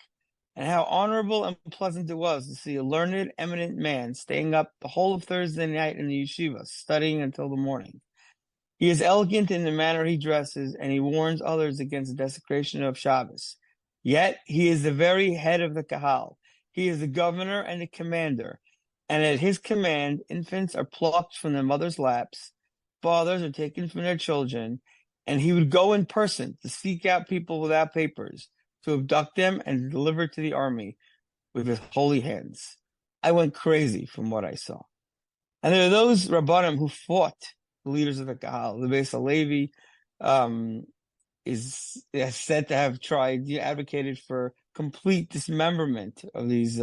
And how honorable and pleasant it was to see a learned, eminent man staying up the whole of Thursday night in the yeshiva, studying until the morning. He is elegant in the manner he dresses, and he warns others against the desecration of Shabbos. Yet he is the very head of the kahal. He is the governor and the commander, and at his command, infants are plucked from their mother's laps, fathers are taken from their children, and he would go in person to seek out people without papers, to abduct them and deliver to the army with his holy hands. I went crazy from what I saw. And there are those Rabbanim who fought the leaders of the kahal. The Beis Halevi is said to have advocated for complete dismemberment of these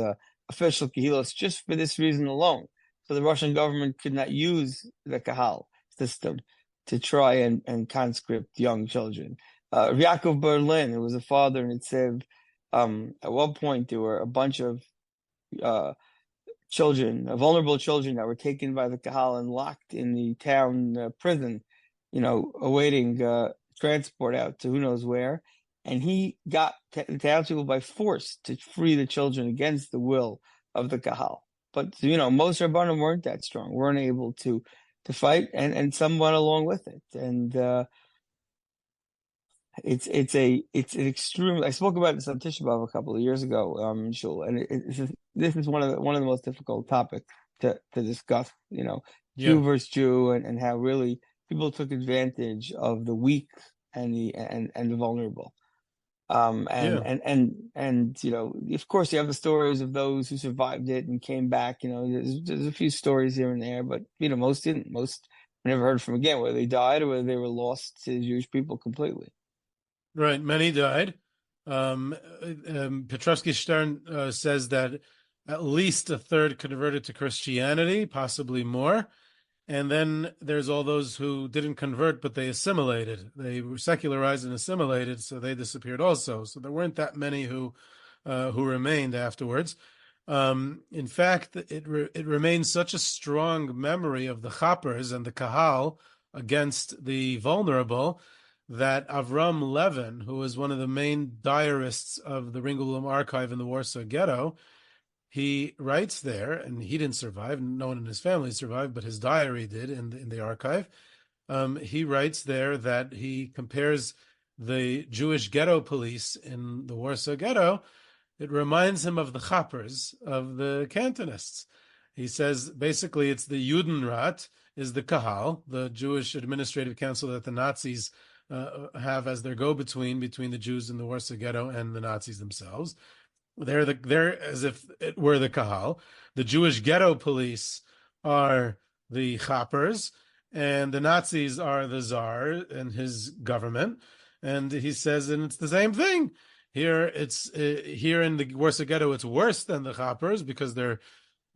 official kahilos just for this reason alone. So the Russian government could not use the kahal system to try and conscript young children. Yaakov Berlin, who was a father in Itzev, at one point there were a bunch of vulnerable children that were taken by the kahal and locked in the town prison, awaiting transport out to who knows where. And he got the townspeople by force to free the children against the will of the kahal. But most Rabbanim weren't that strong, weren't able to fight, and some went along with it. And it's an extreme. I spoke about this on Tisha B'Av a couple of years ago, Shul, and this is one of the most difficult topics to discuss. Jew versus Jew, and how really people took advantage of the weak and the vulnerable. Of course, you have the stories of those who survived it and came back. There's a few stories here and there, but most didn't. Most never heard from again, whether they died or whether they were lost to the Jewish people completely. Right, many died. Petrovsky Stern says that at least a third converted to Christianity, possibly more. And then there's all those who didn't convert, but they assimilated. They were secularized and assimilated, so they disappeared also. So there weren't that many who remained afterwards. In fact, it remains such a strong memory of the chappers and the kahal against the vulnerable that Avram Levin, who was one of the main diarists of the Ringelblum archive in the Warsaw Ghetto, he writes there, and he didn't survive, no one in his family survived, but his diary did in the archive. He writes there that he compares the Jewish ghetto police in the Warsaw Ghetto. It reminds him of the chappers, of the Cantonists. He says, basically, it's the Judenrat, is the kahal, the Jewish administrative council that the Nazis have as their go-between between the Jews in the Warsaw Ghetto and the Nazis themselves. They're as if it were the kahal. The Jewish ghetto police are the chappers, and the Nazis are the Tsar and his government. And he says, and it's the same thing. Here here in the Warsaw Ghetto, it's worse than the chappers because they're,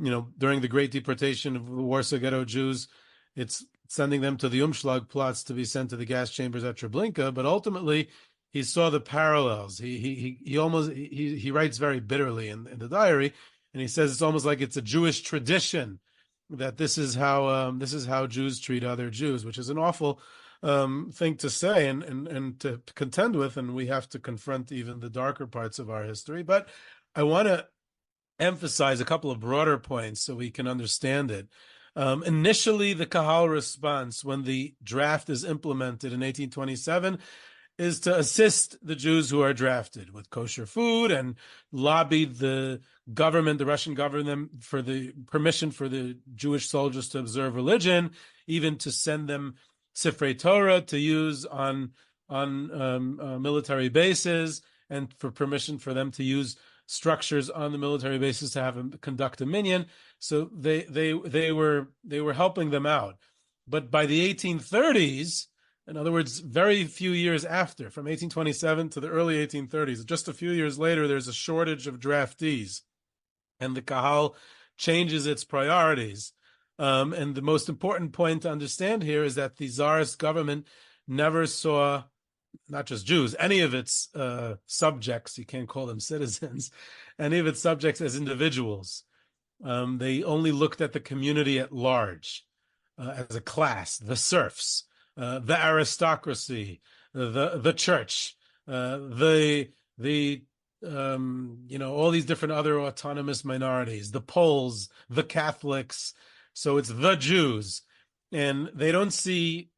during the Great Deportation of the Warsaw Ghetto Jews, it's sending them to the Umschlag plots to be sent to the gas chambers at Treblinka. But ultimately, he saw the parallels. He writes very bitterly in the diary, and he says it's almost like it's a Jewish tradition that this is how Jews treat other Jews, which is an awful thing to say and to contend with, and we have to confront even the darker parts of our history. But I want to emphasize a couple of broader points so we can understand it. Initially, the kahal response when the draft is implemented in 1827 is to assist the Jews who are drafted with kosher food and lobby the government, the Russian government, for the permission for the Jewish soldiers to observe religion, even to send them Sifrei Torah to use on military bases, and for permission for them to use structures on the military bases to have them conduct a minyan. So they were helping them out. But by the 1830s, in other words, very few years after, from 1827 to the early 1830s, just a few years later, there's a shortage of draftees, and the kahal changes its priorities. And the most important point to understand here is that the Tsarist government never saw not just Jews, any of its subjects, you can't call them citizens, any of its subjects as individuals. They only looked at the community at large as a class, the serfs, the aristocracy, the church, all these different other autonomous minorities, the Poles, the Catholics. So it's the Jews, and they don't see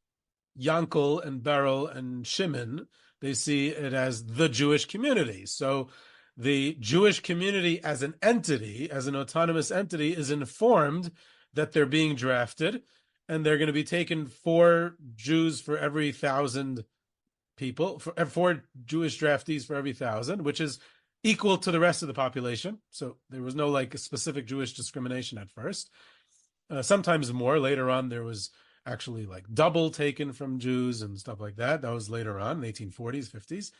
Yankel and Beryl and Shimon. They see it as the Jewish community. So the Jewish community as an entity, as an autonomous entity, is informed that they're being drafted, and they're going to be taken 4 Jews for every 1,000 people, 4 Jewish draftees for every 1,000, which is equal to the rest of the population. So there was no a specific Jewish discrimination at first. Sometimes more. Later on, there was actually double taken from Jews and stuff like that. That was later on, in the 1840s, 50s.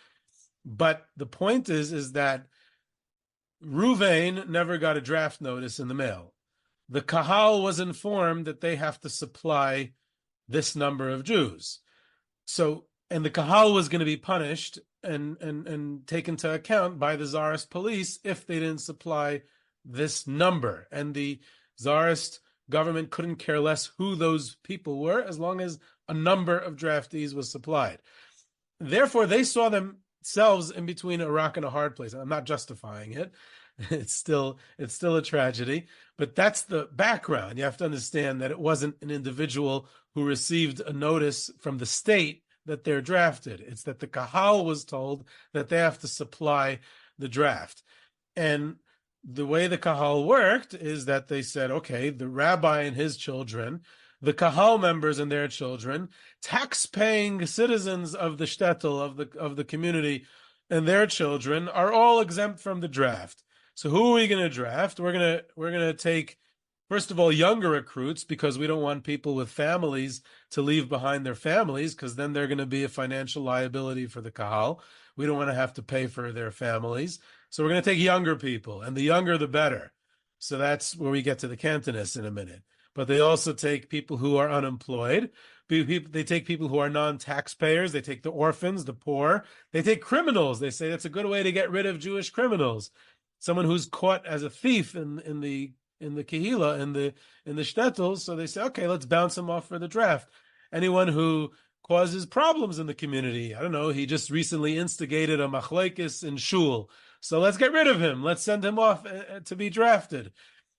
But the point is that Ruvain never got a draft notice in the mail. The kahal was informed that they have to supply this number of Jews. So, and the kahal was going to be punished and taken to account by the Tsarist police if they didn't supply this number. And the Tsarist government couldn't care less who those people were as long as a number of draftees was supplied. Therefore, they saw themselves in between a rock and a hard place. I'm not justifying it. It's still a tragedy, but that's the background. You have to understand that it wasn't an individual who received a notice from the state that they're drafted. It's that the kahal was told that they have to supply the draft. And the way the kahal worked is that they said, okay, the rabbi and his children, the kahal members and their children, tax-paying citizens of the shtetl, of the community, and their children are all exempt from the draft. So who are we going to draft? We're going to take, first of all, younger recruits, because we don't want people with families to leave behind their families, because then they're going to be a financial liability for the kahal. We don't want to have to pay for their families. So we're going to take younger people, and the younger the better. So that's where we get to the Cantonists in a minute. But they also take people who are unemployed. They take people who are non-taxpayers. They take the orphans, the poor. They take criminals. They say that's a good way to get rid of Jewish criminals. Someone who's caught as a thief in the kehila, in the shtetl. So they say, okay, let's bounce him off for the draft. Anyone who causes problems in the community, I don't know, he just recently instigated a machlekes in shul, so let's get rid of him. Let's send him off to be drafted.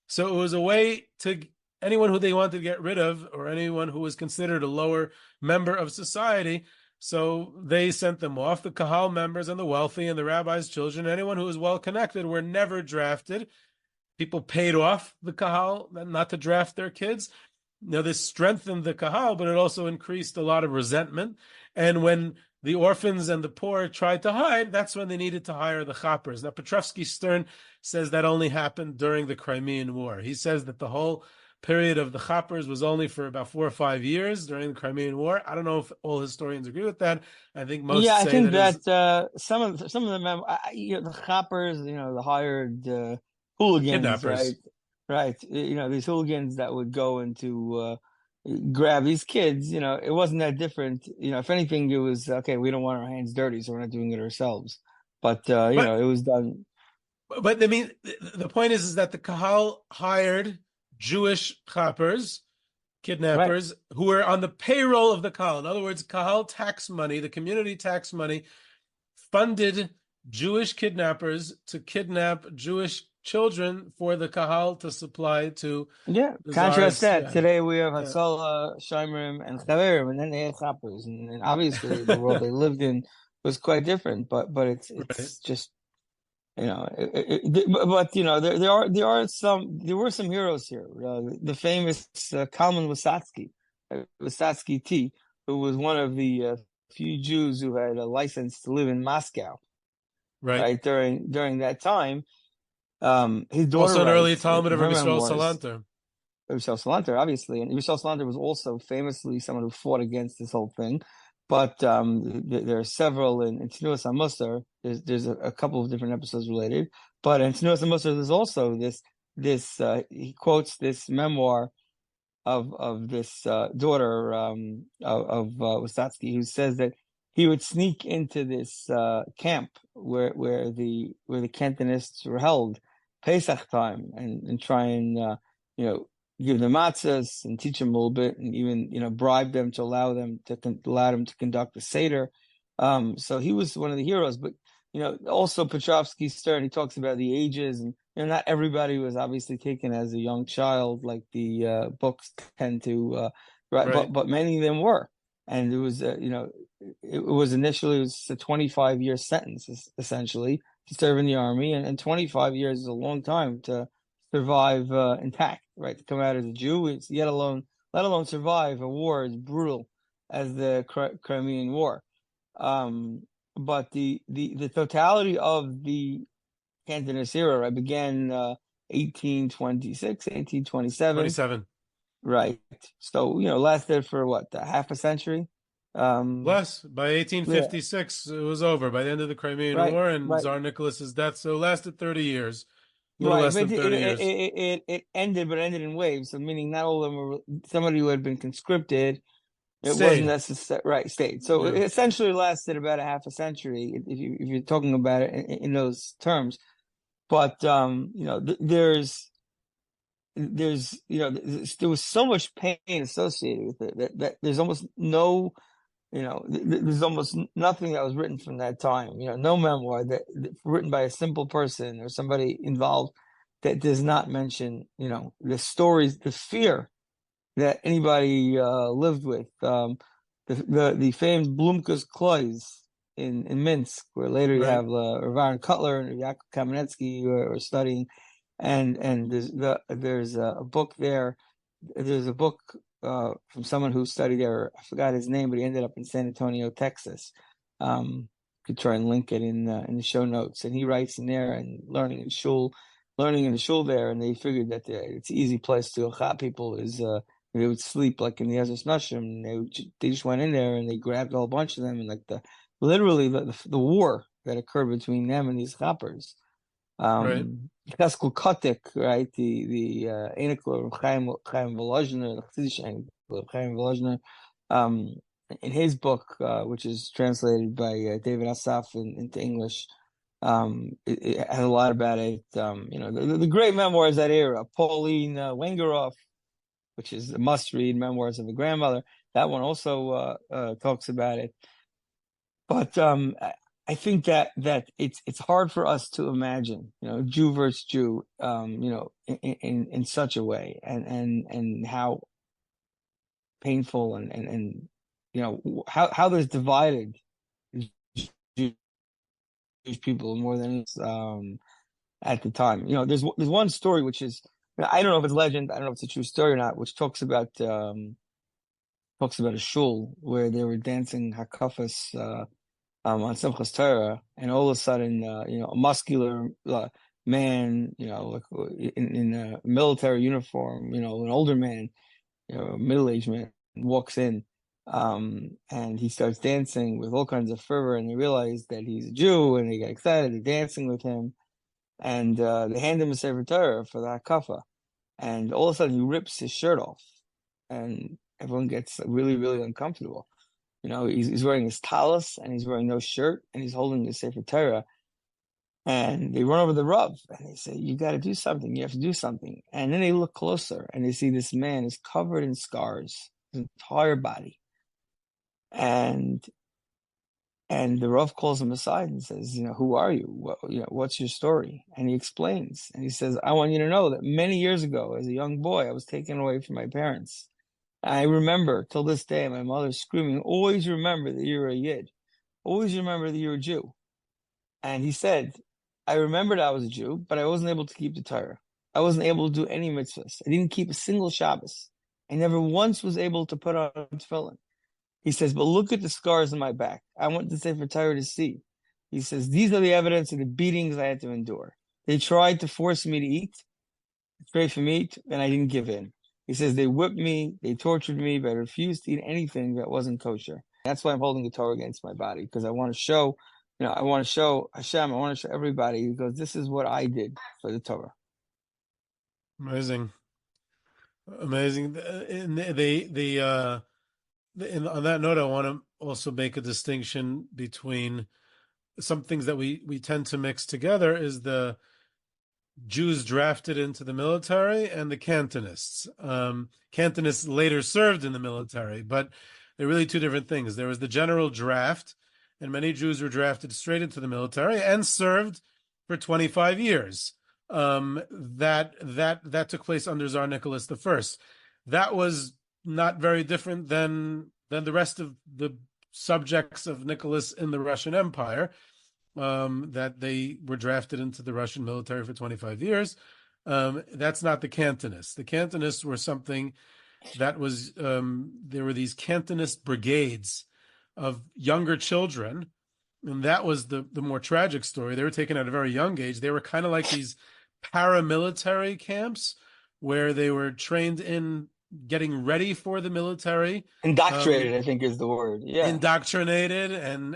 So it was a way to anyone who they wanted to get rid of, or anyone who was considered a lower member of society. So they sent them off. The kahal members and the wealthy and the rabbi's children, anyone who was well connected, were never drafted. People paid off the kahal not to draft their kids. Now, this strengthened the kahal, but it also increased a lot of resentment. And when the orphans and the poor tried to hide, that's when they needed to hire the chappers. Now, Petrovsky-Stern says that only happened during the Crimean War. He says that the whole period of the chappers was only for about 4 or 5 years during the Crimean War. I don't know if all historians agree with that. I think most say I think that some of them have, the chappers, the hired hooligans, kidnappers. Right. These hooligans that would go into grab these kids, it wasn't that different. If anything, it was, okay, we don't want our hands dirty, so we're not doing it ourselves. But it was done. But I mean, the point is that the kahal hired Jewish chappers, kidnappers who were on the payroll of the kahal. In other words, kahal tax money, the community tax money, funded Jewish kidnappers to kidnap Jewish children for the kahal to supply to contrast that. Yeah. Today we have Hasala, Shaimerim, and Chaverim, and then they had chappers, and obviously the world they lived in was quite different. But it's just, you know, but you know, there were some heroes here. The famous Kalman Wasatsky T, who was one of the few Jews who had a license to live in Moscow, right during that time. His daughter also an early writes Talmud of her Rabbi Yisrael memoirs. Salanter. Rabbi Yisrael Salanter, obviously, and Rabbi Yisrael Salanter was also famously someone who fought against this whole thing. But there are several in Tnuas HaMusar. There's a couple of different episodes related. But in Tnuas HaMusar, there's also this he quotes this memoir of this daughter of Wasatsky, who says that he would sneak into this camp where the Cantonists were held Pesach time and try and give them matzahs and teach them a little bit, and even bribe them to allow them to conduct the seder. So he was one of the heroes. But also Petrovsky Stern, he talks about the ages, and not everybody was obviously taken as a young child like the books tend to, but many of them were. And it was it was initially a 25-year sentence essentially to serve in the army, and 25 years is a long time to survive intact, right? To come out as a Jew, it's let alone survive a war as brutal as the Crimean War. But the totality of the Cantonist era began 1826, 1827. Right. So, lasted for what, half a century? Less. By 1856, it was over. By the end of the Crimean War and Czar Nicholas's death, so it lasted 30 years. Less than 30 years. It ended, but ended in waves. So meaning not all of them were somebody who had been conscripted. Wasn't necessary. Stayed. So it essentially lasted about a half a century if you're talking about it in those terms. But there was so much pain associated with it that there's almost no. There's almost nothing that was written from that time. No memoir that written by a simple person or somebody involved that does not mention, the stories, the fear that anybody lived with. The famed Blumka's Klois in Minsk, where later you have Rav Cutler and Yaakov Kamenetsky who are studying, and there's a book there. There's a book from someone who studied there. I forgot his name, but he ended up in San Antonio, Texas. Could try and link it in the show notes. And he writes in there and learning in the shul there. And they figured that it's an easy place to chat people is they would sleep like in the Ezras Nashim. They just went in there and they grabbed a whole bunch of them, and like literally the war that occurred between them and these chappers. Cheskel Kotik, right? The Enikler of Chaim Volozhiner, the Chassidish of Chaim Volozhiner, in his book, which is translated by David Asaf into English, it has a lot about it. The great memoirs of that era, Pauline Wengeroff, which is a must-read, Memoirs of a Grandmother. That one also talks about it. But I think that it's hard for us to imagine, Jew versus Jew, in such a way, and how painful and how there's divided Jewish people more than at the time. There's one story which is, I don't know if it's legend, I don't know if it's a true story or not, which talks about a shul where they were dancing hakafas on Simchas Torah, and all of a sudden, a muscular man, like in a military uniform, an older man, a middle-aged man, walks in, and he starts dancing with all kinds of fervor, and they realize that he's a Jew, and they get excited, they're dancing with him, and they hand him a Sefer Torah for the hakafa, and all of a sudden he rips his shirt off, and everyone gets really, really uncomfortable. He's wearing his talis, and he's wearing no shirt, and he's holding the Sefer Torah. And they run over the Rav and they say, you got to do something. You have to do something. And then they look closer and they see this man is covered in scars, his entire body. And the Rav calls him aside and says, who are you? What's your story? And he explains. And he says, I want you to know that many years ago, as a young boy, I was taken away from my parents. I remember till this day, my mother screaming, always remember that you're a Yid. Always remember that you're a Jew. And he said, I remembered I was a Jew, but I wasn't able to keep the Torah. I wasn't able to do any mitzvahs. I didn't keep a single Shabbos. I never once was able to put on tefillin. He says, but look at the scars on my back. I went to Sefer Torah to see. He says, these are the evidence of the beatings I had to endure. They tried to force me to eat, pray for meat, and I didn't give in. He says, they whipped me, they tortured me, but I refused to eat anything that wasn't kosher. That's why I'm holding the Torah against my body, because I want to show, I want to show Hashem, I want to show everybody, because this is what I did for the Torah. Amazing. On that note, I want to also make a distinction between some things that we tend to mix together is the Jews drafted into the military and the Cantonists. Cantonists later served in the military, but they're really two different things. There was the general draft, and many Jews were drafted straight into the military and served for 25 years. That took place under Czar Nicholas I. That was not very different than the rest of the subjects of Nicholas in the Russian Empire, that they were drafted into the Russian military for 25 years. That's not the Cantonists. The Cantonists were something that was, there were these Cantonist brigades of younger children, and that was the more tragic story. They were taken at a very young age. They were kind of like these paramilitary camps where they were trained in getting ready for the military. Indoctrinated, I think is the word. Yeah. Indoctrinated, and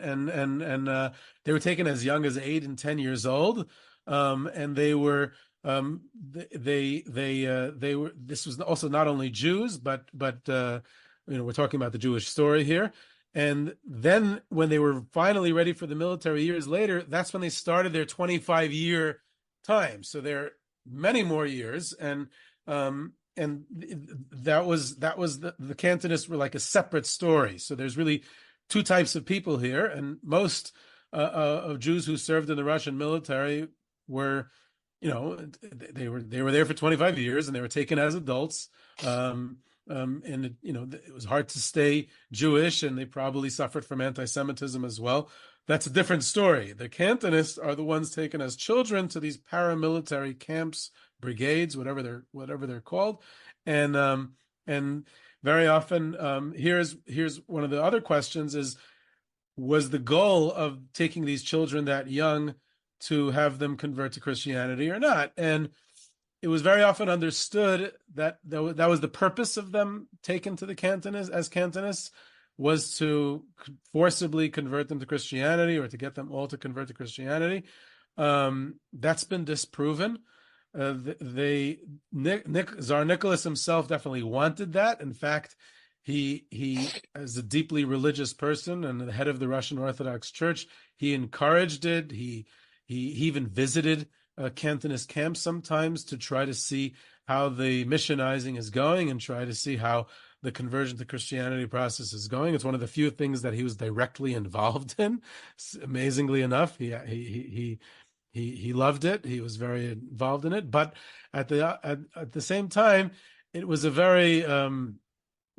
they were taken as young as 8 and 10 years old. And they were, they were, this was also not only Jews, but we're talking about the Jewish story here. And then when they were finally ready for the military years later, that's when they started their 25-year time. So there are many more years, and that was the Cantonists were like a separate story. So there's really two types of people here, and most of Jews who served in the Russian military were, they were there for 25 years, and they were taken as adults. And it was hard to stay Jewish, and they probably suffered from anti-Semitism as well. That's a different story. The Cantonists are the ones taken as children to these paramilitary camps, brigades, whatever they're called, and very often here's one of the other questions is, was the goal of taking these children that young to have them convert to Christianity or not? And it was very often understood that that was the purpose of them taken to the Cantonists as Cantonists, was to forcibly convert them to Christianity, or to get them all to convert to Christianity. That's been disproven. Tsar Nicholas himself definitely wanted that. In fact, he as a deeply religious person and the head of the Russian Orthodox Church, he encouraged it. He even visited Cantonist camps sometimes to try to see how the missionizing is going and try to see how the conversion to Christianity process is going. It's one of the few things that he was directly involved in. Amazingly enough, he loved it. He was very involved in it. But at the same time, it was a very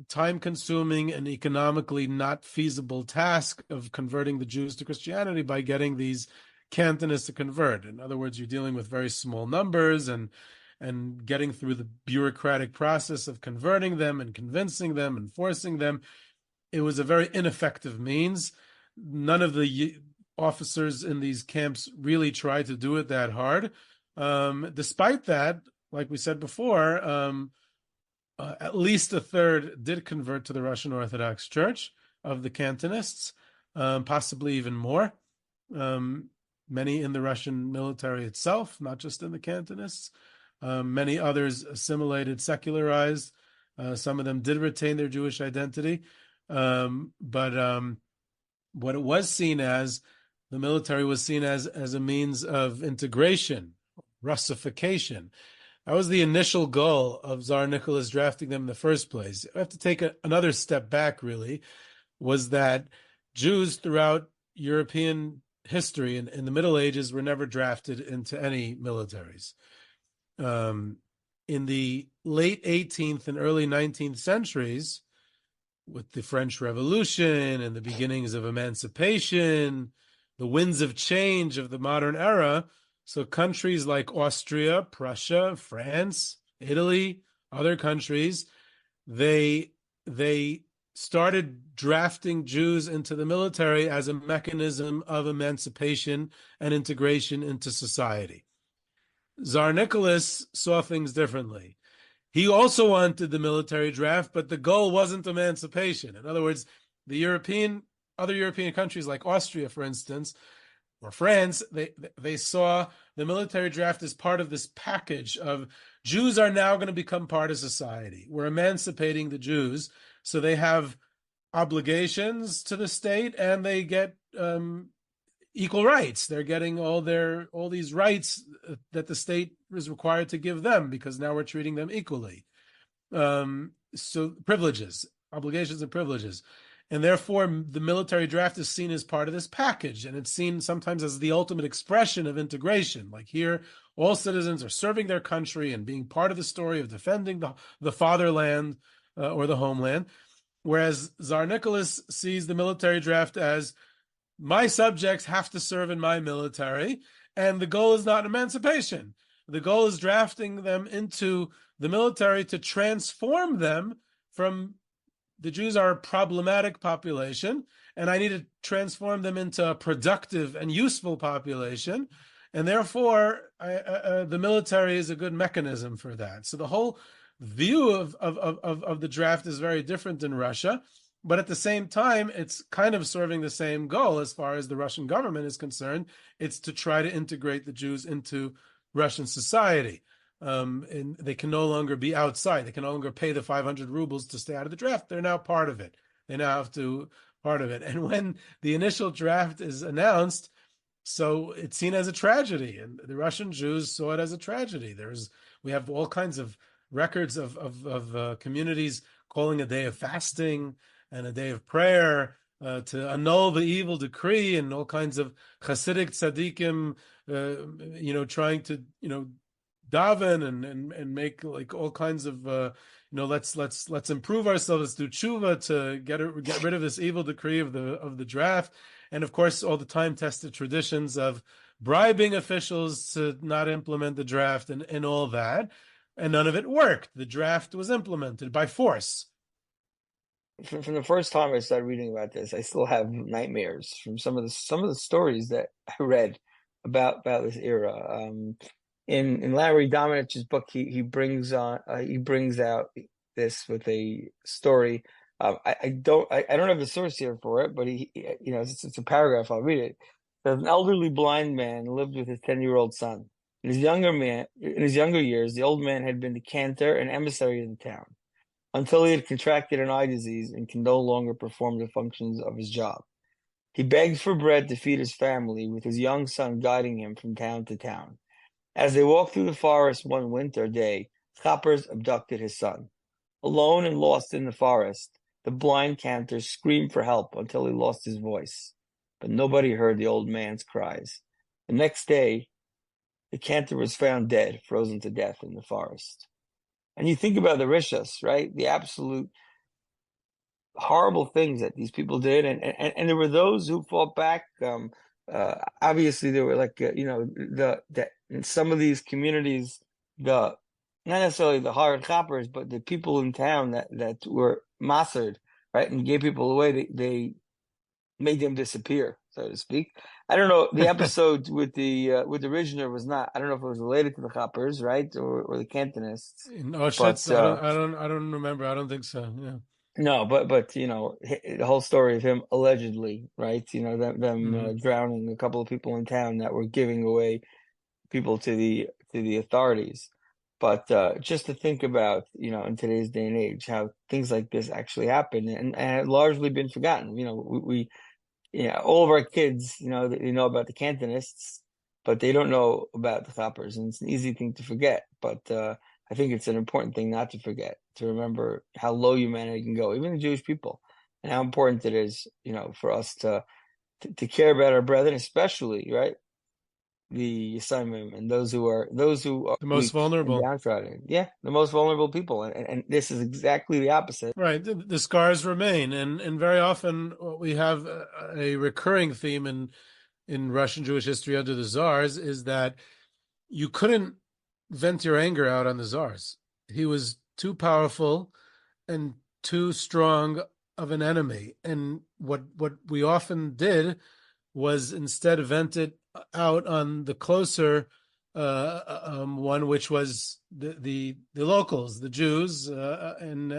time-consuming and economically not feasible task of converting the Jews to Christianity by getting these Cantonists to convert. In other words, you're dealing with very small numbers and getting through the bureaucratic process of converting them and convincing them and forcing them. It was a very ineffective means. None of the officers in these camps really tried to do it that hard. Despite that, like we said before, at least a third did convert to the Russian Orthodox Church of the Cantonists, possibly even more. Many in the Russian military itself, not just in the Cantonists. Many others assimilated, secularized. Some of them did retain their Jewish identity. But what it was seen as the military was seen as a means of integration, Russification. That was the initial goal of Tsar Nicholas drafting them in the first place. I have to take another step back, really, was that Jews throughout European history in the Middle Ages were never drafted into any militaries. In the late 18th and early 19th centuries, with the French Revolution and the beginnings of emancipation, the winds of change of the modern era, so countries like Austria, Prussia, France, Italy, other countries, they started drafting Jews into the military as a mechanism of emancipation and integration into society. Tsar Nicholas saw things differently. He also wanted the military draft, but the goal wasn't emancipation. In other words, other European countries like Austria, for instance, or France, they saw the military draft as part of this package of Jews are now going to become part of society. We're emancipating the Jews, so they have obligations to the state and they get equal rights. They're getting all these rights that the state is required to give them because now we're treating them equally. So privileges, obligations and privileges. And therefore, the military draft is seen as part of this package, and it's seen sometimes as the ultimate expression of integration. Like here, all citizens are serving their country and being part of the story of defending the fatherland or the homeland, whereas Tsar Nicholas sees the military draft as my subjects have to serve in my military, and the goal is not emancipation. The goal is drafting them into the military to transform them from the Jews are a problematic population, and I need to transform them into a productive and useful population, and therefore the military is a good mechanism for that. So the whole view of the draft is very different in Russia, but at the same time, it's kind of serving the same goal as far as the Russian government is concerned. It's to try to integrate the Jews into Russian society. And they can no longer be outside. They can no longer pay the 500 rubles to stay out of the draft. They're now part of it. They now have to part of it. And when the initial draft is announced, so it's seen as a tragedy, and the Russian Jews saw it as a tragedy. We have all kinds of records of communities calling a day of fasting and a day of prayer to annul the evil decree, and all kinds of Hasidic tzaddikim, trying to, daven and make like all kinds of let's improve ourselves, let's do tshuva to get rid of this evil decree of the draft, and of course all the time tested traditions of bribing officials to not implement the draft and all that, and none of it worked. The draft was implemented by force. From the first time I started reading about this, I still have nightmares from some of the stories that I read about this era. In Larry Dominich's book, he brings out this with a story. I don't have the source here for it, but it's a paragraph. I'll read it. An elderly blind man lived with his 10-year-old son. In his younger years, the old man had been the cantor and emissary of the town, until he had contracted an eye disease and can no longer perform the functions of his job. He begged for bread to feed his family, with his young son guiding him from town to town. As they walked through the forest one winter day, choppers abducted his son. Alone and lost in the forest, the blind cantor screamed for help until he lost his voice. But nobody heard the old man's cries. The next day, the cantor was found dead, frozen to death in the forest. And you think about the Rishas, right? The absolute horrible things that these people did. And there were those who fought back. Obviously, there were in some of these communities, not necessarily the hard choppers, but the people in town that were mastered, right, and gave people away. They made them disappear, so to speak. I don't know. The episode with the Ridgener was not. I don't know if it was related to the choppers, right, or the Cantonists. No, I don't remember. I don't think so. Yeah. No, but the whole story of him allegedly, right? Them drowning a couple of people in town that were giving away people to the authorities. But just to think about, in today's day and age, how things like this actually happen and had largely been forgotten. all of our kids, they know about the Cantonists, but they don't know about the Chappers, and it's an easy thing to forget. But I think it's an important thing not to forget, to remember how low humanity can go, even the Jewish people, and how important it is, for us to care about our brethren, especially, right, the Yisraelim and those who are the most vulnerable. Downtrodden. Yeah, the most vulnerable people, and this is exactly the opposite. Right, the scars remain, and very often we have a recurring theme in Russian Jewish history under the Tsars is that you couldn't vent your anger out on the Tsars. He was too powerful and too strong of an enemy. And what we often did was instead vent it out on the closer one, which was the locals, the Jews, and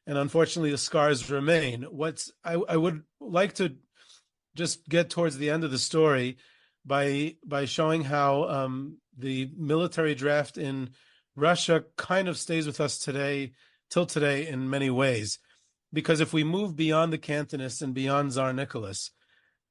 unfortunately the scars remain. I would like to just get towards the end of the story by showing how the military draft in Russia kind of stays with us till today in many ways. Because if we move beyond the Cantonists and beyond Tsar Nicholas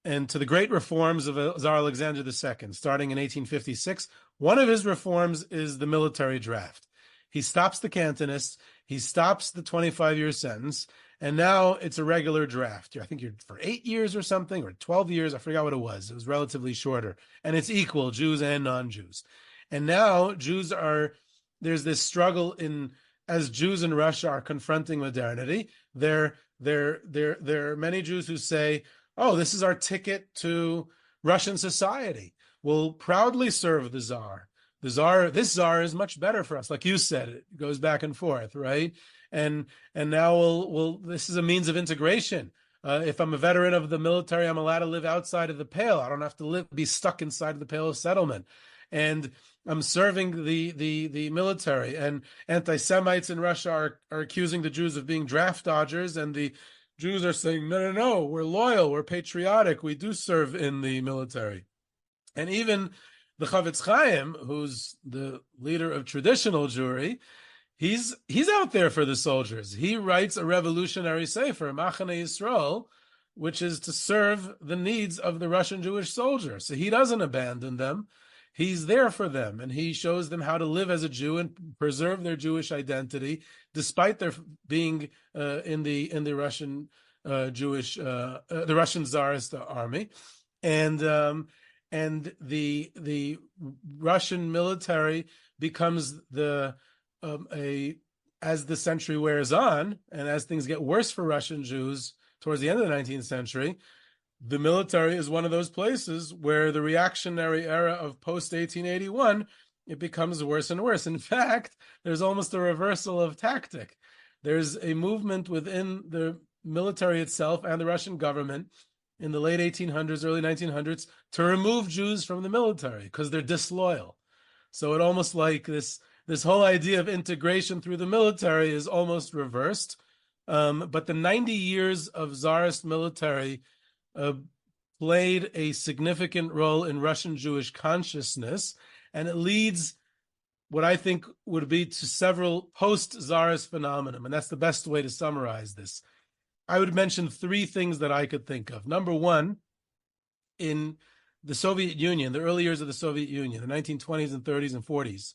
and to the great reforms of Czar Alexander II, starting in 1856, one of his reforms is the military draft. He stops the Cantonists, he stops the 25-year sentence, and now it's a regular draft. I think you're for 8 years or something, or 12 years. I forgot what it was. It was relatively shorter. And it's equal, Jews and non-Jews. And now there's this struggle as Jews in Russia are confronting modernity. There are many Jews who say, oh, this is our ticket to Russian society. We'll proudly serve the Tsar. This Tsar is much better for us. Like you said, it goes back and forth, right? And now this is a means of integration. If I'm a veteran of the military, I'm allowed to live outside of the Pale. I don't have to be stuck inside of the Pale of settlement. And I'm serving the military. And anti-Semites in Russia are accusing the Jews of being draft dodgers, and the Jews are saying, no, we're loyal, we're patriotic, we do serve in the military. And even the Chavetz Chaim, who's the leader of traditional Jewry, he's out there for the soldiers. He writes a revolutionary sefer, Machane Yisrael, which is to serve the needs of the Russian Jewish soldier. So he doesn't abandon them. He's there for them, and he shows them how to live as a Jew and preserve their Jewish identity, despite their being in the Russian Jewish, the Russian Czarist army, and the Russian military becomes as the century wears on, and as things get worse for Russian Jews towards the end of the 19th century. The military is one of those places where the reactionary era of post-1881, it becomes worse and worse. In fact, there's almost a reversal of tactic. There's a movement within the military itself and the Russian government in the late 1800s, early 1900s, to remove Jews from the military because they're disloyal. So it almost like this whole idea of integration through the military is almost reversed. But the 90 years of Tsarist military played a significant role in Russian Jewish consciousness, and it leads what I think would be to several post-Tsarist phenomena, and that's the best way to summarize this. I would mention three things that I could think of. Number one, in the Soviet Union, the early years of the Soviet Union, the 1920s and 30s and 40s,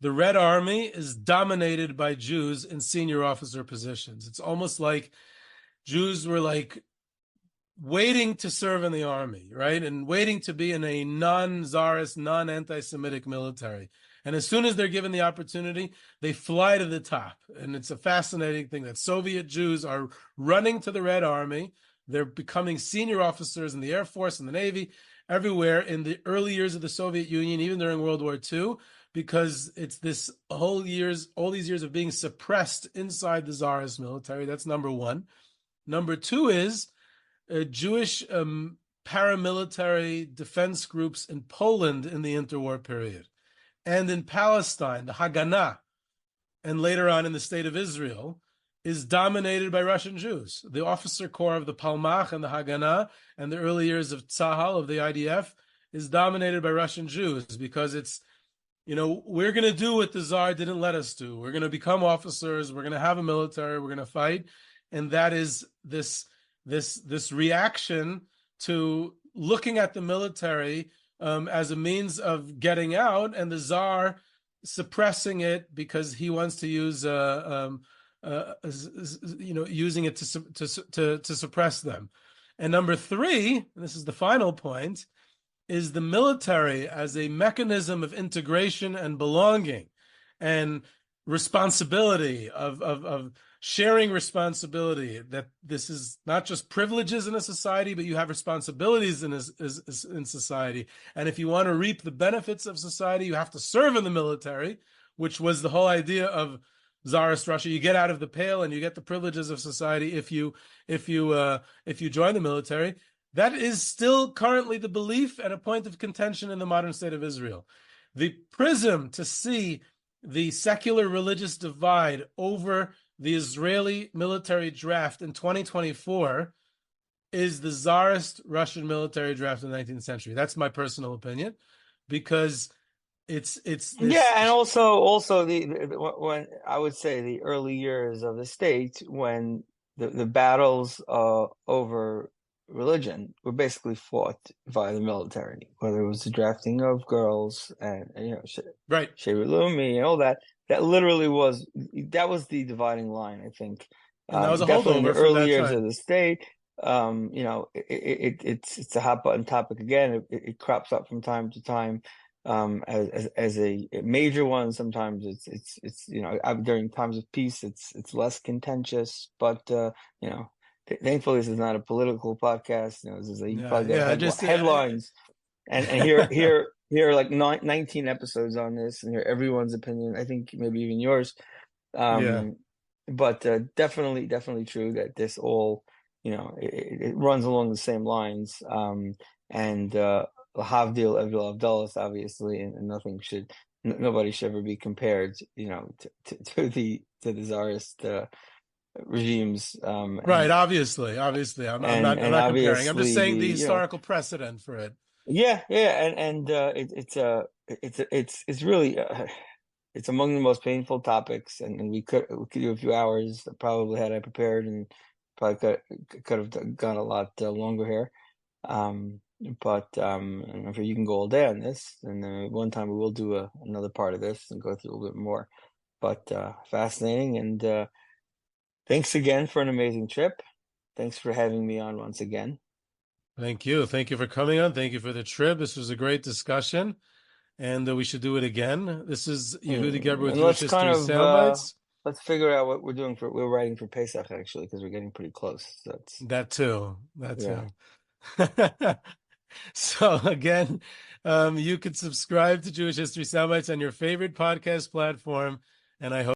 the Red Army is dominated by Jews in senior officer positions. It's almost like Jews were like waiting to serve in the army, right? And waiting to be in a non-Tsarist, non-anti-Semitic military. And as soon as they're given the opportunity, they fly to the top. And it's a fascinating thing that Soviet Jews are running to the Red Army. They're becoming senior officers in the Air Force and the Navy, everywhere in the early years of the Soviet Union, even during World War II, because it's this all these years of being suppressed inside the Tsarist military. That's number one. Number two is Jewish paramilitary defense groups in Poland in the interwar period. And in Palestine, the Haganah, and later on in the state of Israel, is dominated by Russian Jews. The officer corps of the Palmach and the Haganah and the early years of Tzahal, of the IDF, is dominated by Russian Jews because it's, we're going to do what the Tsar didn't let us do. We're going to become officers. We're going to have a military. We're going to fight. And that is this this reaction to looking at the military as a means of getting out, and the Tsar suppressing it because he wants to use using it to suppress them. And number three, and this is the final point, is the military as a mechanism of integration and belonging and responsibility, of sharing responsibility, that this is not just privileges in a society, but you have responsibilities in society. And if you want to reap the benefits of society, you have to serve in the military, which was the whole idea of Czarist Russia. You get out of the pale and you get the privileges of society if you join the military. That is still currently the belief and a point of contention in the modern state of Israel. The prism to see the secular religious divide over the Israeli military draft in 2024 is the Czarist Russian military draft in the 19th century. That's my personal opinion, because it's this... Yeah, and also the when I would say the early years of the state, when the battles over religion were basically fought via the military, whether it was the drafting of girls and right, Shevet Lumi and all that. That literally was the dividing line, I think. And that was a definitely in the holdover from early that years time of the state. It's a hot button topic again. It crops up from time to time as a major one. Sometimes it's during times of peace it's less contentious, but thankfully this is not a political podcast. This is headlines, and here are like 19 episodes on this, and hear everyone's opinion. I think maybe even yours. But definitely true that this all it runs along the same lines. And Havdil Evil Avdalos, obviously, and nobody should ever be compared, to the Tsarist regimes. Right, obviously, I'm not comparing. I'm just saying the historical precedent for it. Yeah, and it's really it's among the most painful topics, and we could do a few hours probably had I prepared, and probably could have gone a lot longer here. But I'm sure you can go all day on this, and one time we will do another part of this and go through a little bit more. But fascinating, and thanks again for an amazing trip. Thanks for having me on once again. Thank you for coming on. Thank you for the trip. This was a great discussion, and we should do it again. This is Yehudi Geber with Jewish History Soundbites. Let's figure out what we're writing for Pesach, actually, because we're getting pretty close. That too. So again, you could subscribe to Jewish History Soundbites on your favorite podcast platform, and I hope